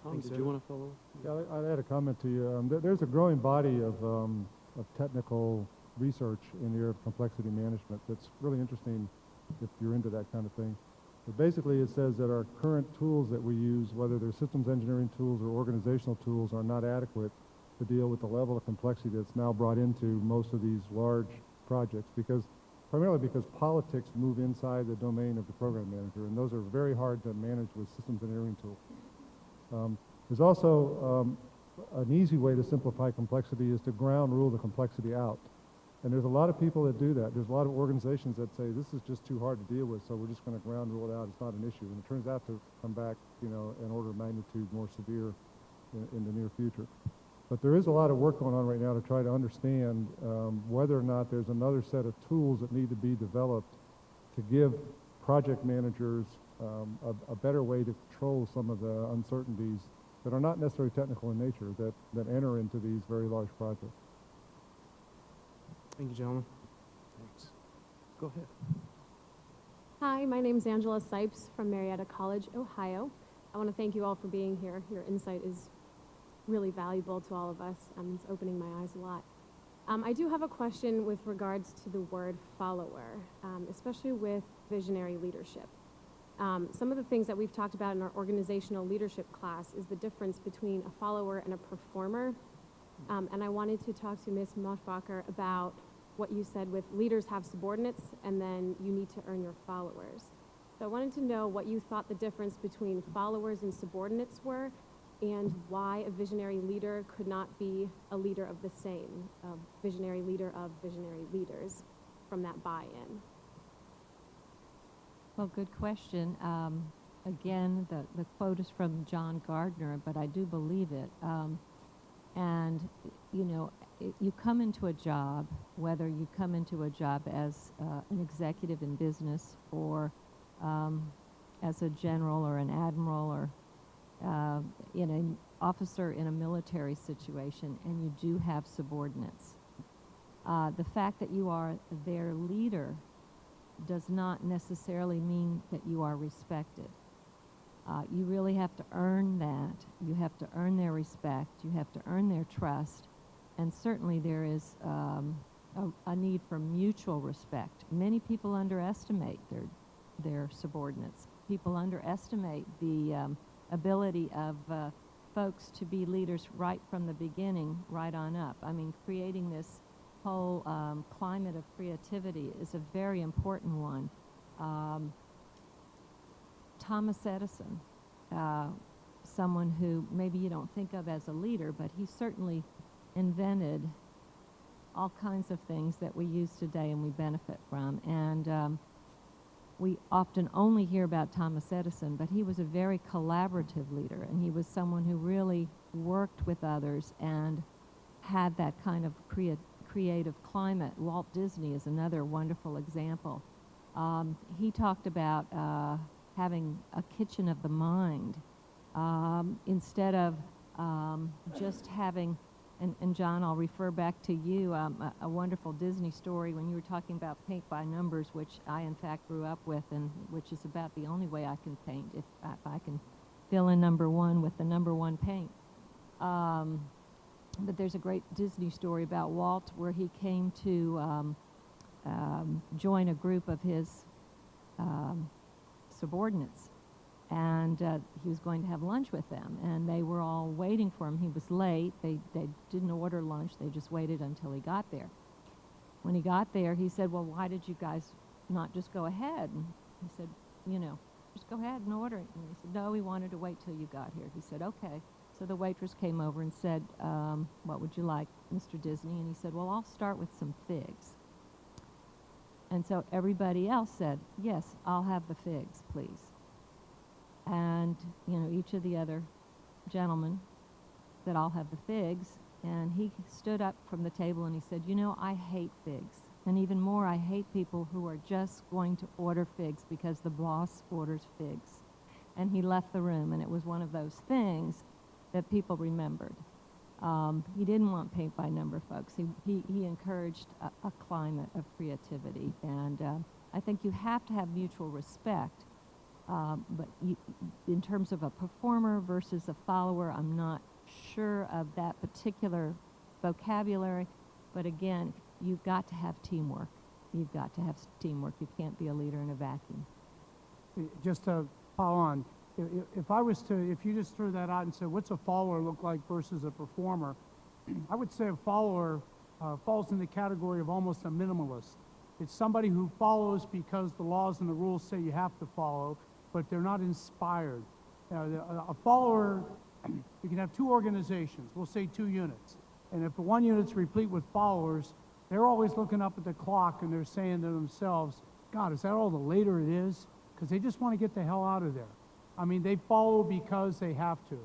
Tom, did you want to follow? Yeah, I'd add a comment to you. There's a growing body of technical research in the area of complexity management that's really interesting if you're into that kind of thing. But basically, it says that our current tools that we use, whether they're systems engineering tools or organizational tools, are not adequate to deal with the level of complexity that's now brought into most of these large projects, primarily because politics move inside the domain of the program manager, and those are very hard to manage with systems engineering tools. There's also an easy way to simplify complexity is to ground rule the complexity out. And there's a lot of people that do that. There's a lot of organizations that say, this is just too hard to deal with, so we're just going to ground rule it out. It's not an issue. And it turns out to come back, an order of magnitude more severe in the near future. But there is a lot of work going on right now to try to understand whether or not there's another set of tools that need to be developed to give project managers a better way to control some of the uncertainties that are not necessarily technical in nature that enter into these very large projects. Thank you, gentlemen. Thanks. Go ahead. Hi, my name is Angela Sipes from Marietta College, Ohio. I want to thank you all for being here. Your insight is really valuable to all of us. It's opening my eyes a lot. I do have a question with regards to the word follower, especially with visionary leadership. Some of the things that we've talked about in our organizational leadership class is the difference between a follower and a performer. And I wanted to talk to Ms. Mosbacher about what you said with leaders have subordinates, and then you need to earn your followers. So I wanted to know what you thought the difference between followers and subordinates were, and why a visionary leader could not be a leader of the same, a visionary leader of visionary leaders from that buy-in. Well, good question. Again, the quote is from John Gardner, but I do believe it. And, you come into a job, whether you come into a job as an executive in business or as a general or an admiral or in an officer in a military situation, and you do have subordinates. The fact that you are their leader does not necessarily mean that you are respected. You really have to earn that. You have to earn their respect. You have to earn their trust. And certainly there is a need for mutual respect. Many people underestimate their subordinates. People underestimate the ability of folks to be leaders right from the beginning, right on up. I mean, creating this whole climate of creativity is a very important one. Thomas Edison, someone who maybe you don't think of as a leader, but he certainly invented all kinds of things that we use today and we benefit from. And we often only hear about Thomas Edison, but he was a very collaborative leader, and he was someone who really worked with others and had that kind of creative climate. Walt Disney is another wonderful example. He talked about having a kitchen of the mind instead of just having, and John, I'll refer back to you, a wonderful Disney story when you were talking about paint by numbers, which I in fact grew up with, and which is about the only way I can paint, if I can fill in number one with the number one paint. But there's a great Disney story about Walt where he came to join a group of his subordinates, and he was going to have lunch with them, and they were all waiting for him. He was late. They didn't order lunch. They just waited until he got there. When he got there, he said, well, why did you guys not just go ahead? And he said, you know, just go ahead and order it. And he said, no, we wanted to wait till you got here. He said, okay. So the waitress came over and said, what would you like, Mr. Disney? And he said, well, I'll start with some figs. And so everybody else said, yes, I'll have the figs, please. And, you know, each of the other gentlemen said, I'll have the figs. And he stood up from the table and he said, you know, I hate figs. And even more, I hate people who are just going to order figs because the boss orders figs. And he left the room, and it was one of those things that people remembered. He didn't want paint by number, folks. He encouraged a climate of creativity. And I think you have to have mutual respect. But in terms of a performer versus a follower, I'm not sure of that particular vocabulary. But again, you've got to have teamwork. You've got to have teamwork. You can't be a leader in a vacuum. Just to follow on, if you just threw that out and said, what's a follower look like versus a performer? I would say a follower falls in the category of almost a minimalist. It's somebody who follows because the laws and the rules say you have to follow, but they're not inspired. A follower, you can have two organizations, we'll say 2 units. And if one unit's replete with followers, they're always looking up at the clock and they're saying to themselves, God, is that all the later it is? Because they just want to get the hell out of there. I mean, they follow because they have to.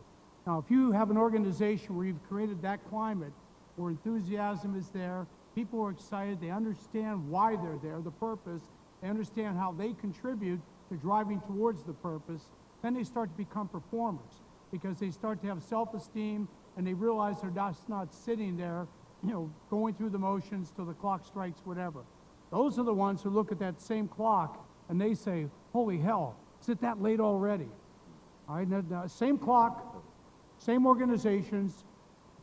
Now, if you have an organization where you've created that climate, where enthusiasm is there, people are excited, they understand why they're there, the purpose, they understand how they contribute to driving towards the purpose, then they start to become performers because they start to have self-esteem and they realize they're just not sitting there, you know, going through the motions till the clock strikes whatever. Those are the ones who look at that same clock and they say, holy hell, is it that late already? All right, now, same clock, same organizations,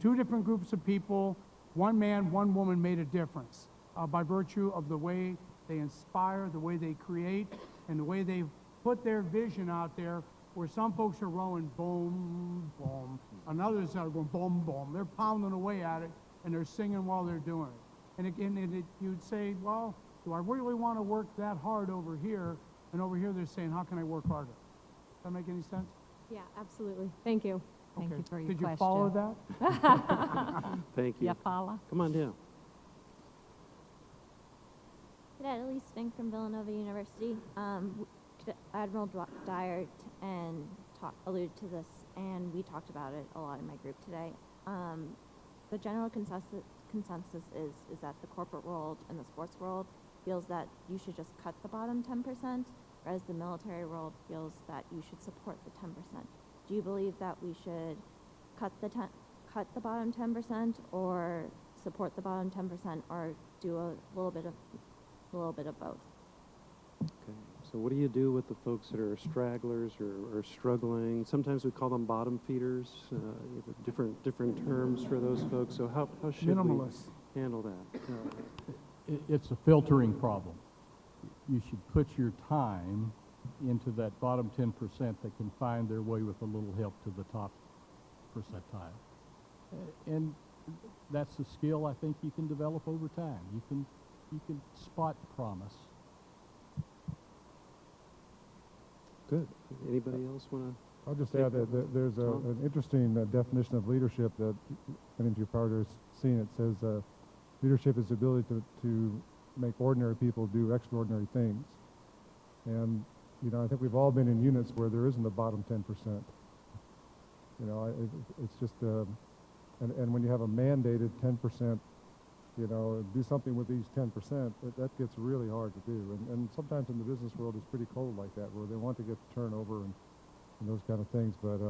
2 different groups of people, 1 man, 1 woman made a difference by virtue of the way they inspire, the way they create, and the way they put their vision out there, where some folks are rowing boom, boom, and others are going boom, boom. They're pounding away at it, and they're singing while they're doing it. And again, you'd say, well, do I really want to work that hard over here? And over here they're saying, how can I work harder? Does that make any sense? Yeah, absolutely. Thank you. Thank you for your Did question. you follow that? Thank you. Yeah, follow. Come on down. Cadet Elise Fink from Villanova University. Admiral Dyer and alluded to this, and we talked about it a lot in my group today. The general consensus is that the corporate world and the sports world feels that you should just cut the bottom 10%, whereas the military world feels that you should support the 10%. Do you believe that we should cut the bottom 10%, or support the bottom 10%, or do a little bit of both? Okay. So what do you do with the folks that are stragglers or struggling? Sometimes we call them bottom feeders. Different terms for those folks. So how should Minimalists. we handle that? It's a filtering problem. You should put your time into that bottom 10% that can find their way with a little help to the top percentile. And that's a skill I think you can develop over time. You can spot promise. Good. Anybody else want to? I'll just add that there's an interesting definition of leadership that many of you probably have seen. It says leadership is the ability to make ordinary people do extraordinary things. And, you know, I think we've all been in units where there isn't a bottom 10%. You know, it's just, and when you have a mandated 10%, you know, do something with these 10%, that gets really hard to do. And sometimes in the business world it's pretty cold like that, where they want to get the turnover and those kind of things. But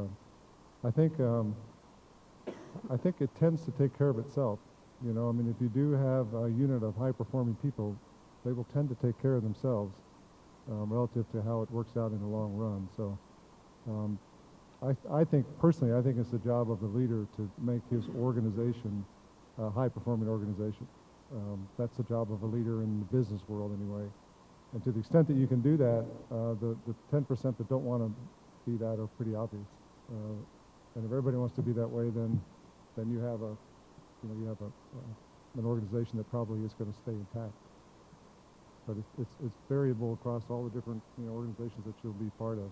I think it tends to take care of itself. You know, I mean, if you do have a unit of high-performing people, they will tend to take care of themselves relative to how it works out in the long run. So I think, personally, I think it's the job of the leader to make his organization a high-performing organization. That's the job of a leader in the business world anyway. And to the extent that you can do that, the 10% that don't want to be that are pretty obvious. And if everybody wants to be that way, then you have an organization that probably is going to stay intact. But it's variable across all the different organizations that you'll be part of.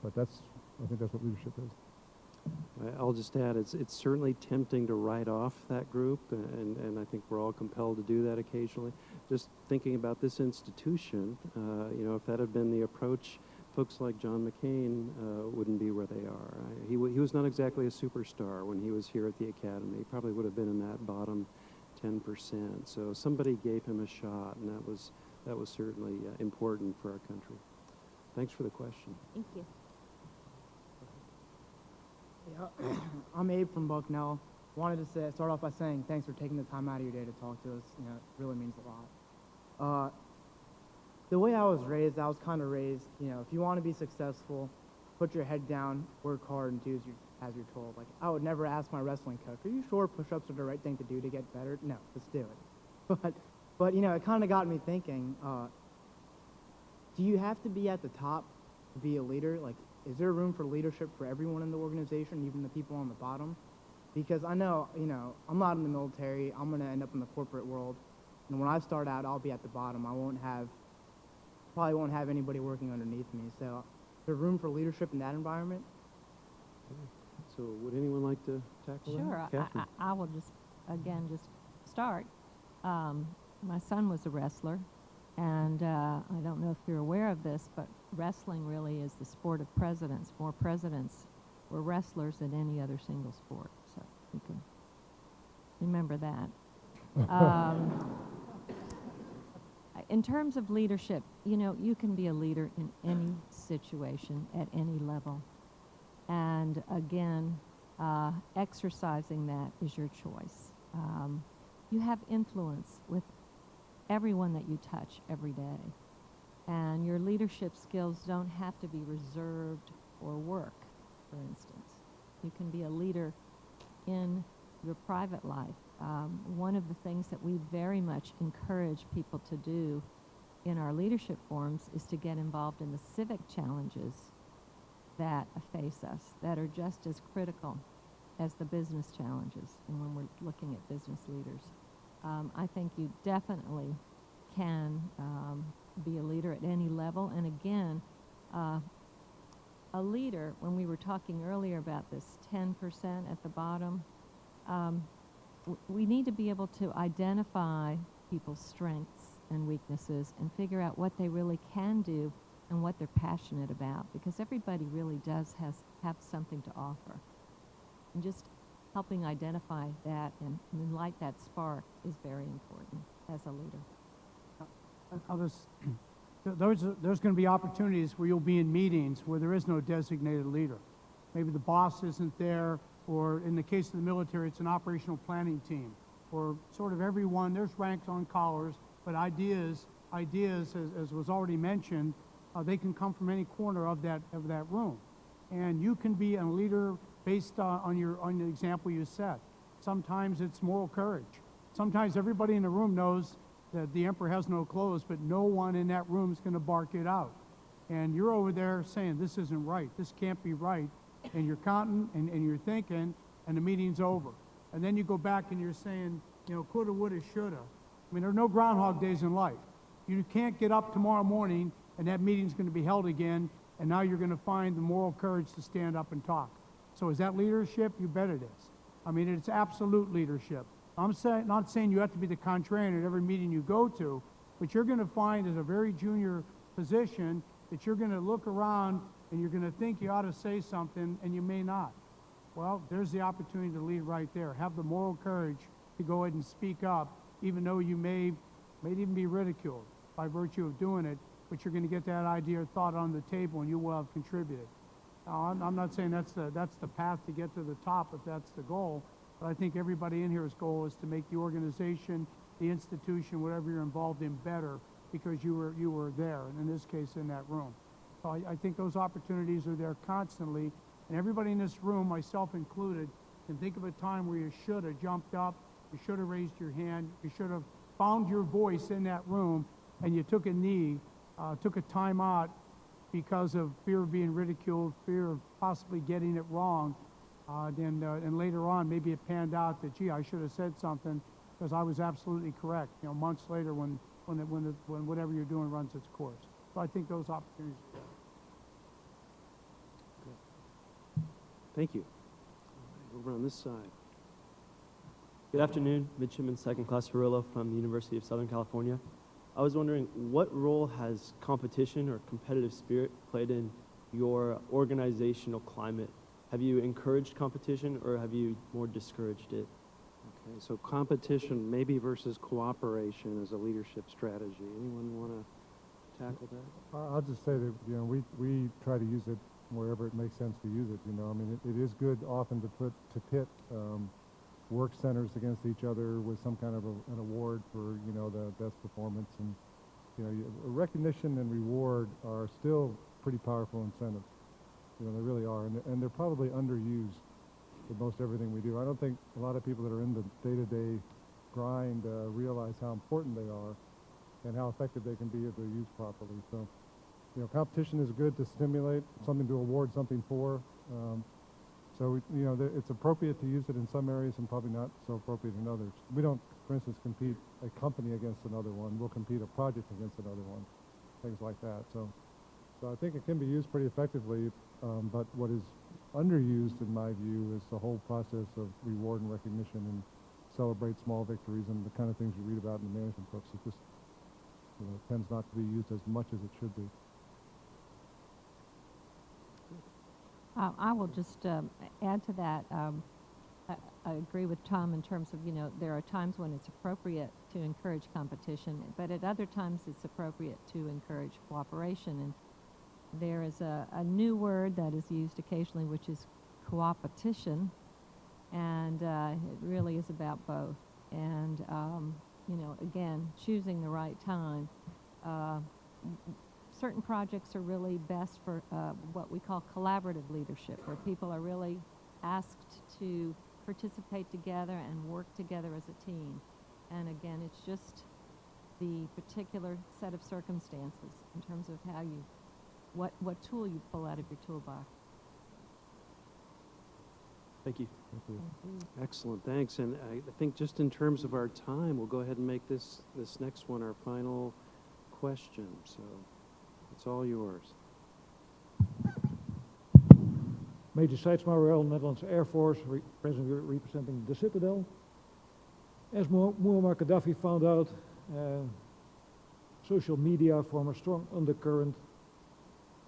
But I think that's what leadership is. I'll just add, it's certainly tempting to write off that group, and I think we're all compelled to do that occasionally. Just thinking about this institution, you know, if that had been the approach, folks like John McCain wouldn't be where they are. He was not exactly a superstar when he was here at the Academy. He probably would have been in that bottom 10%. So somebody gave him a shot, and that was certainly important for our country. Thanks for the question. Thank you. Yeah, I'm Abe from Bucknell. Wanted to start off by saying thanks for taking the time out of your day to talk to us. You know, it really means a lot. The way I was raised, I was kind of raised, you know, if you want to be successful, put your head down, work hard, and do as you're told. Like, I would never ask my wrestling coach, are you sure push-ups are the right thing to do to get better? No, let's do it. But you know, it kind of got me thinking, do you have to be at the top to be a leader? Like, is there room for leadership for everyone in the organization, even the people on the bottom? Because I know, you know, I'm not in the military. I'm going to end up in the corporate world. And when I start out, I'll be at the bottom. Probably won't have anybody working underneath me. So is there room for leadership in that environment? So would anyone like to tackle Sure. that? Katherine? I will just start. My son was a wrestler, and I don't know if you're aware of this, but wrestling really is the sport of presidents. More presidents were wrestlers than any other single sport. So you can remember that. In terms of leadership, you know, you can be a leader in any situation at any level. And again, exercising that is your choice. You have influence with everyone that you touch every day. And your leadership skills don't have to be reserved for work, for instance. You can be a leader in your private life. One of the things that we very much encourage people to do in our leadership forums is to get involved in the civic challenges that face us, that are just as critical as the business challenges, and when we're looking at business leaders. I think you definitely can be a leader at any level. And again, a leader, when we were talking earlier about this 10% at the bottom, we need to be able to identify people's strengths and weaknesses and figure out what they really can do and what they're passionate about, because everybody really does have something to offer. And just helping identify that and light that spark is very important as a leader. There's going to be opportunities where you'll be in meetings where there is no designated leader. Maybe the boss isn't there, or in the case of the military, it's an operational planning team, or sort of everyone, there's ranks on collars, but ideas, as was already mentioned, they can come from any corner of that room. And you can be a leader based on the example you set. Sometimes it's moral courage. Sometimes everybody in the room knows that the emperor has no clothes, but no one in that room is going to bark it out. and you're over there saying, this isn't right, this can't be right, and you're counting and you're thinking, and the meeting's over. And then you go back and you're saying, you know, coulda, woulda, shoulda. I mean, there are no Groundhog Days in life. You can't get up tomorrow morning and that meeting's going to be held again, and now you're going to find the moral courage to stand up and talk. So is that leadership? You bet it is. I mean, it's absolute leadership. I'm not saying you have to be the contrarian at every meeting you go to, but you're going to find as a very junior position that you're going to look around and you're going to think you ought to say something, and you may not. Well, there's the opportunity to lead right there. Have the moral courage to go ahead and speak up, even though you may even be ridiculed by virtue of doing it, but you're going to get that idea or thought on the table, and you will have contributed. Now, I'm not saying that's the path to get to the top if that's the goal, but I think everybody in here's goal is to make the organization, the institution, whatever you're involved in, better because you were there, and in this case, in that room. So I think those opportunities are there constantly, and everybody in this room, myself included, can think of a time where you should have jumped up, you should have raised your hand, you should have found your voice in that room, and you took a knee, took a time out because of fear of being ridiculed, fear of possibly getting it wrong, and later on, maybe it panned out that, gee, I should have said something because I was absolutely correct, you know, months later when whatever you're doing runs its course. So I think those opportunities are there. Thank you. Over on this side. Good afternoon, Midshipman Second Class Cirillo from the University of Southern California. I was wondering, what role has competition or competitive spirit played in your organizational climate? Have you encouraged competition or have you more discouraged it? Okay, so competition maybe versus cooperation as a leadership strategy. Anyone want to tackle that? I'll just say that, you know, we try to use it wherever it makes sense to use it. You know, I mean, it is good often to pit work centers against each other with some kind of an award for, you know, the best performance. And, you know, recognition and reward are still pretty powerful incentives. You know, they really are, and they're probably underused with most everything we do. I don't think a lot of people that are in the day-to-day grind realize how important they are and how effective they can be if they're used properly. So, you know, competition is good to stimulate, something to award something for. So, you know, it's appropriate to use it in some areas and probably not so appropriate in others. We don't, for instance, compete a company against another one. We'll compete a project against another one, things like that. So I think it can be used pretty effectively, but what is underused, in my view, is the whole process of reward and recognition and celebrate small victories and the kind of things you read about in the management books. It just, you know, tends not to be used as much as it should be. I will just add to that. I agree with Tom in terms of, you know, there are times when it's appropriate to encourage competition, but at other times it's appropriate to encourage cooperation. And there is a new word that is used occasionally, which is coopetition, and it really is about both. And, you know, again, choosing the right time. Certain projects are really best for what we call collaborative leadership, where people are really asked to participate together and work together as a team. And again, it's just the particular set of circumstances in terms of how you, what tool you pull out of your toolbox. Thank you. Thank you. Excellent, thanks. And I think just in terms of our time, we'll go ahead and make this next one our final question. So it's all yours. Major Seidsma, Royal Netherlands Air Force, representing the Citadel. As Muammar Gaddafi found out, social media form a strong undercurrent,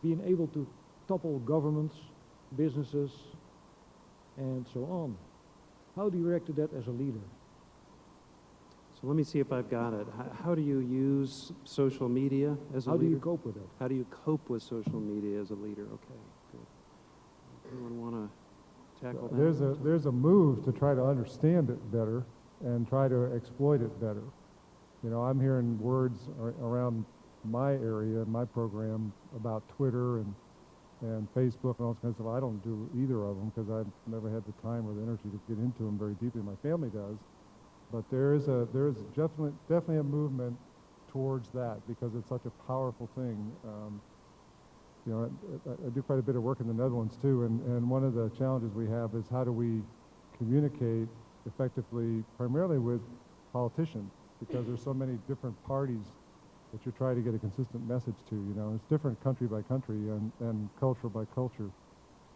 being able to topple governments, businesses, and so on. How do you react to that as a leader? So let me see if I've got it. How do you use social media as a leader? How do you cope with it? How do you cope with social media as a leader? Okay, good. Anyone want to tackle that? There's a move to try to understand it better and try to exploit it better. You know, I'm hearing words around my area, my program, about Twitter and Facebook and all kinds of stuff. I don't do either of them because I've never had the time or the energy to get into them very deeply. My family does. But there is definitely a movement towards that because it's such a powerful thing. You know, I do quite a bit of work in the Netherlands too, and one of the challenges we have is how do we communicate effectively, primarily with politicians, because there's so many different parties that you're trying to get a consistent message to. You know, it's different country by country and culture by culture.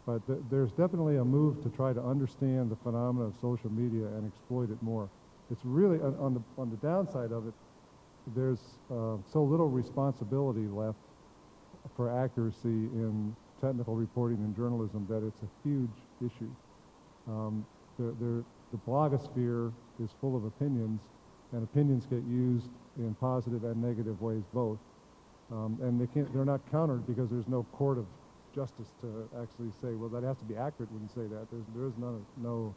But there's definitely a move to try to understand the phenomena of social media and exploit it more. It's really, on the downside of it, there's so little responsibility left for accuracy in technical reporting and journalism that it's a huge issue. The blogosphere is full of opinions, and opinions get used in positive and negative ways both. And they're not countered because there's no court of justice to actually say, well, that has to be accurate when you say that. There is no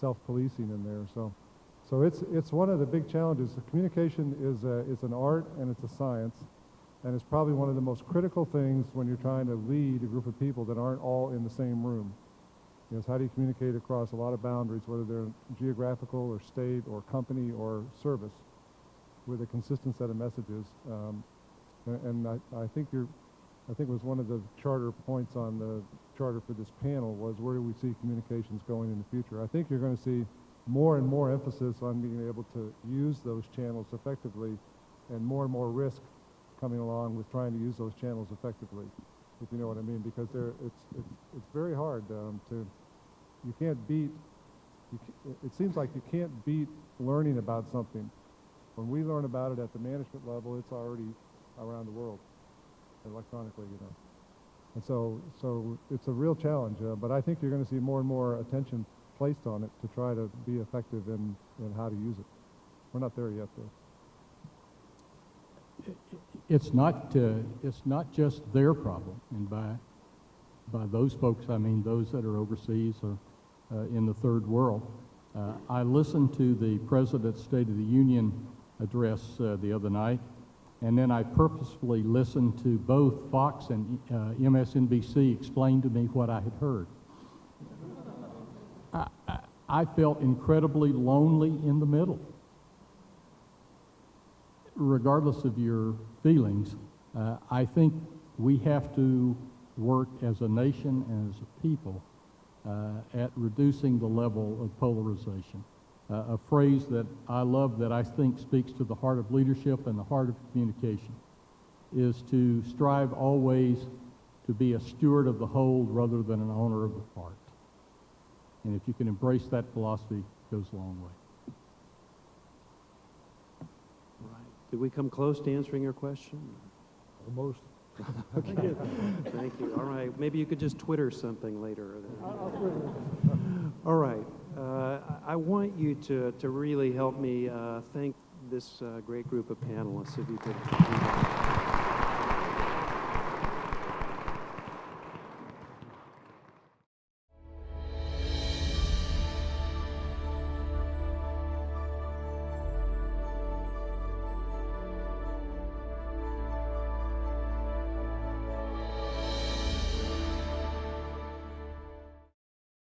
self-policing in there. So it's one of the big challenges. The communication is an art and it's a science, and it's probably one of the most critical things when you're trying to lead a group of people that aren't all in the same room. You know, it's how do you communicate across a lot of boundaries, whether they're geographical or state or company or service, with a consistent set of messages. And I think it was one of the charter points on the charter for this panel was where do we see communications going in the future. I think you're going to see more and more emphasis on being able to use those channels effectively, and more risk coming along with trying to use those channels effectively, if you know what I mean, because it's very hard it seems like you can't beat learning about something. When we learn about it at the management level, it's already around the world electronically, you know. And so it's a real challenge, but I think you're going to see more and more attention placed on it to try to be effective in how to use it. We're not there yet, though. It's not just their problem, and by those folks I mean those that are overseas or in the third world. I listened to the President's State of the Union address the other night, and then I purposefully listened to both Fox and MSNBC explain to me what I had heard. I felt incredibly lonely in the middle. Regardless of your feelings, I think we have to work as a nation and as a people at reducing the level of polarization. A phrase that I love that I think speaks to the heart of leadership and the heart of communication is to strive always to be a steward of the whole rather than an owner of the part. And if you can embrace that philosophy, it goes a long way. Right. Did we come close to answering your question? Almost. Okay. Thank you. All right. Maybe you could just Twitter something later. I'll Twitter. All right. I want you to really help me thank this great group of panelists, if you could do that.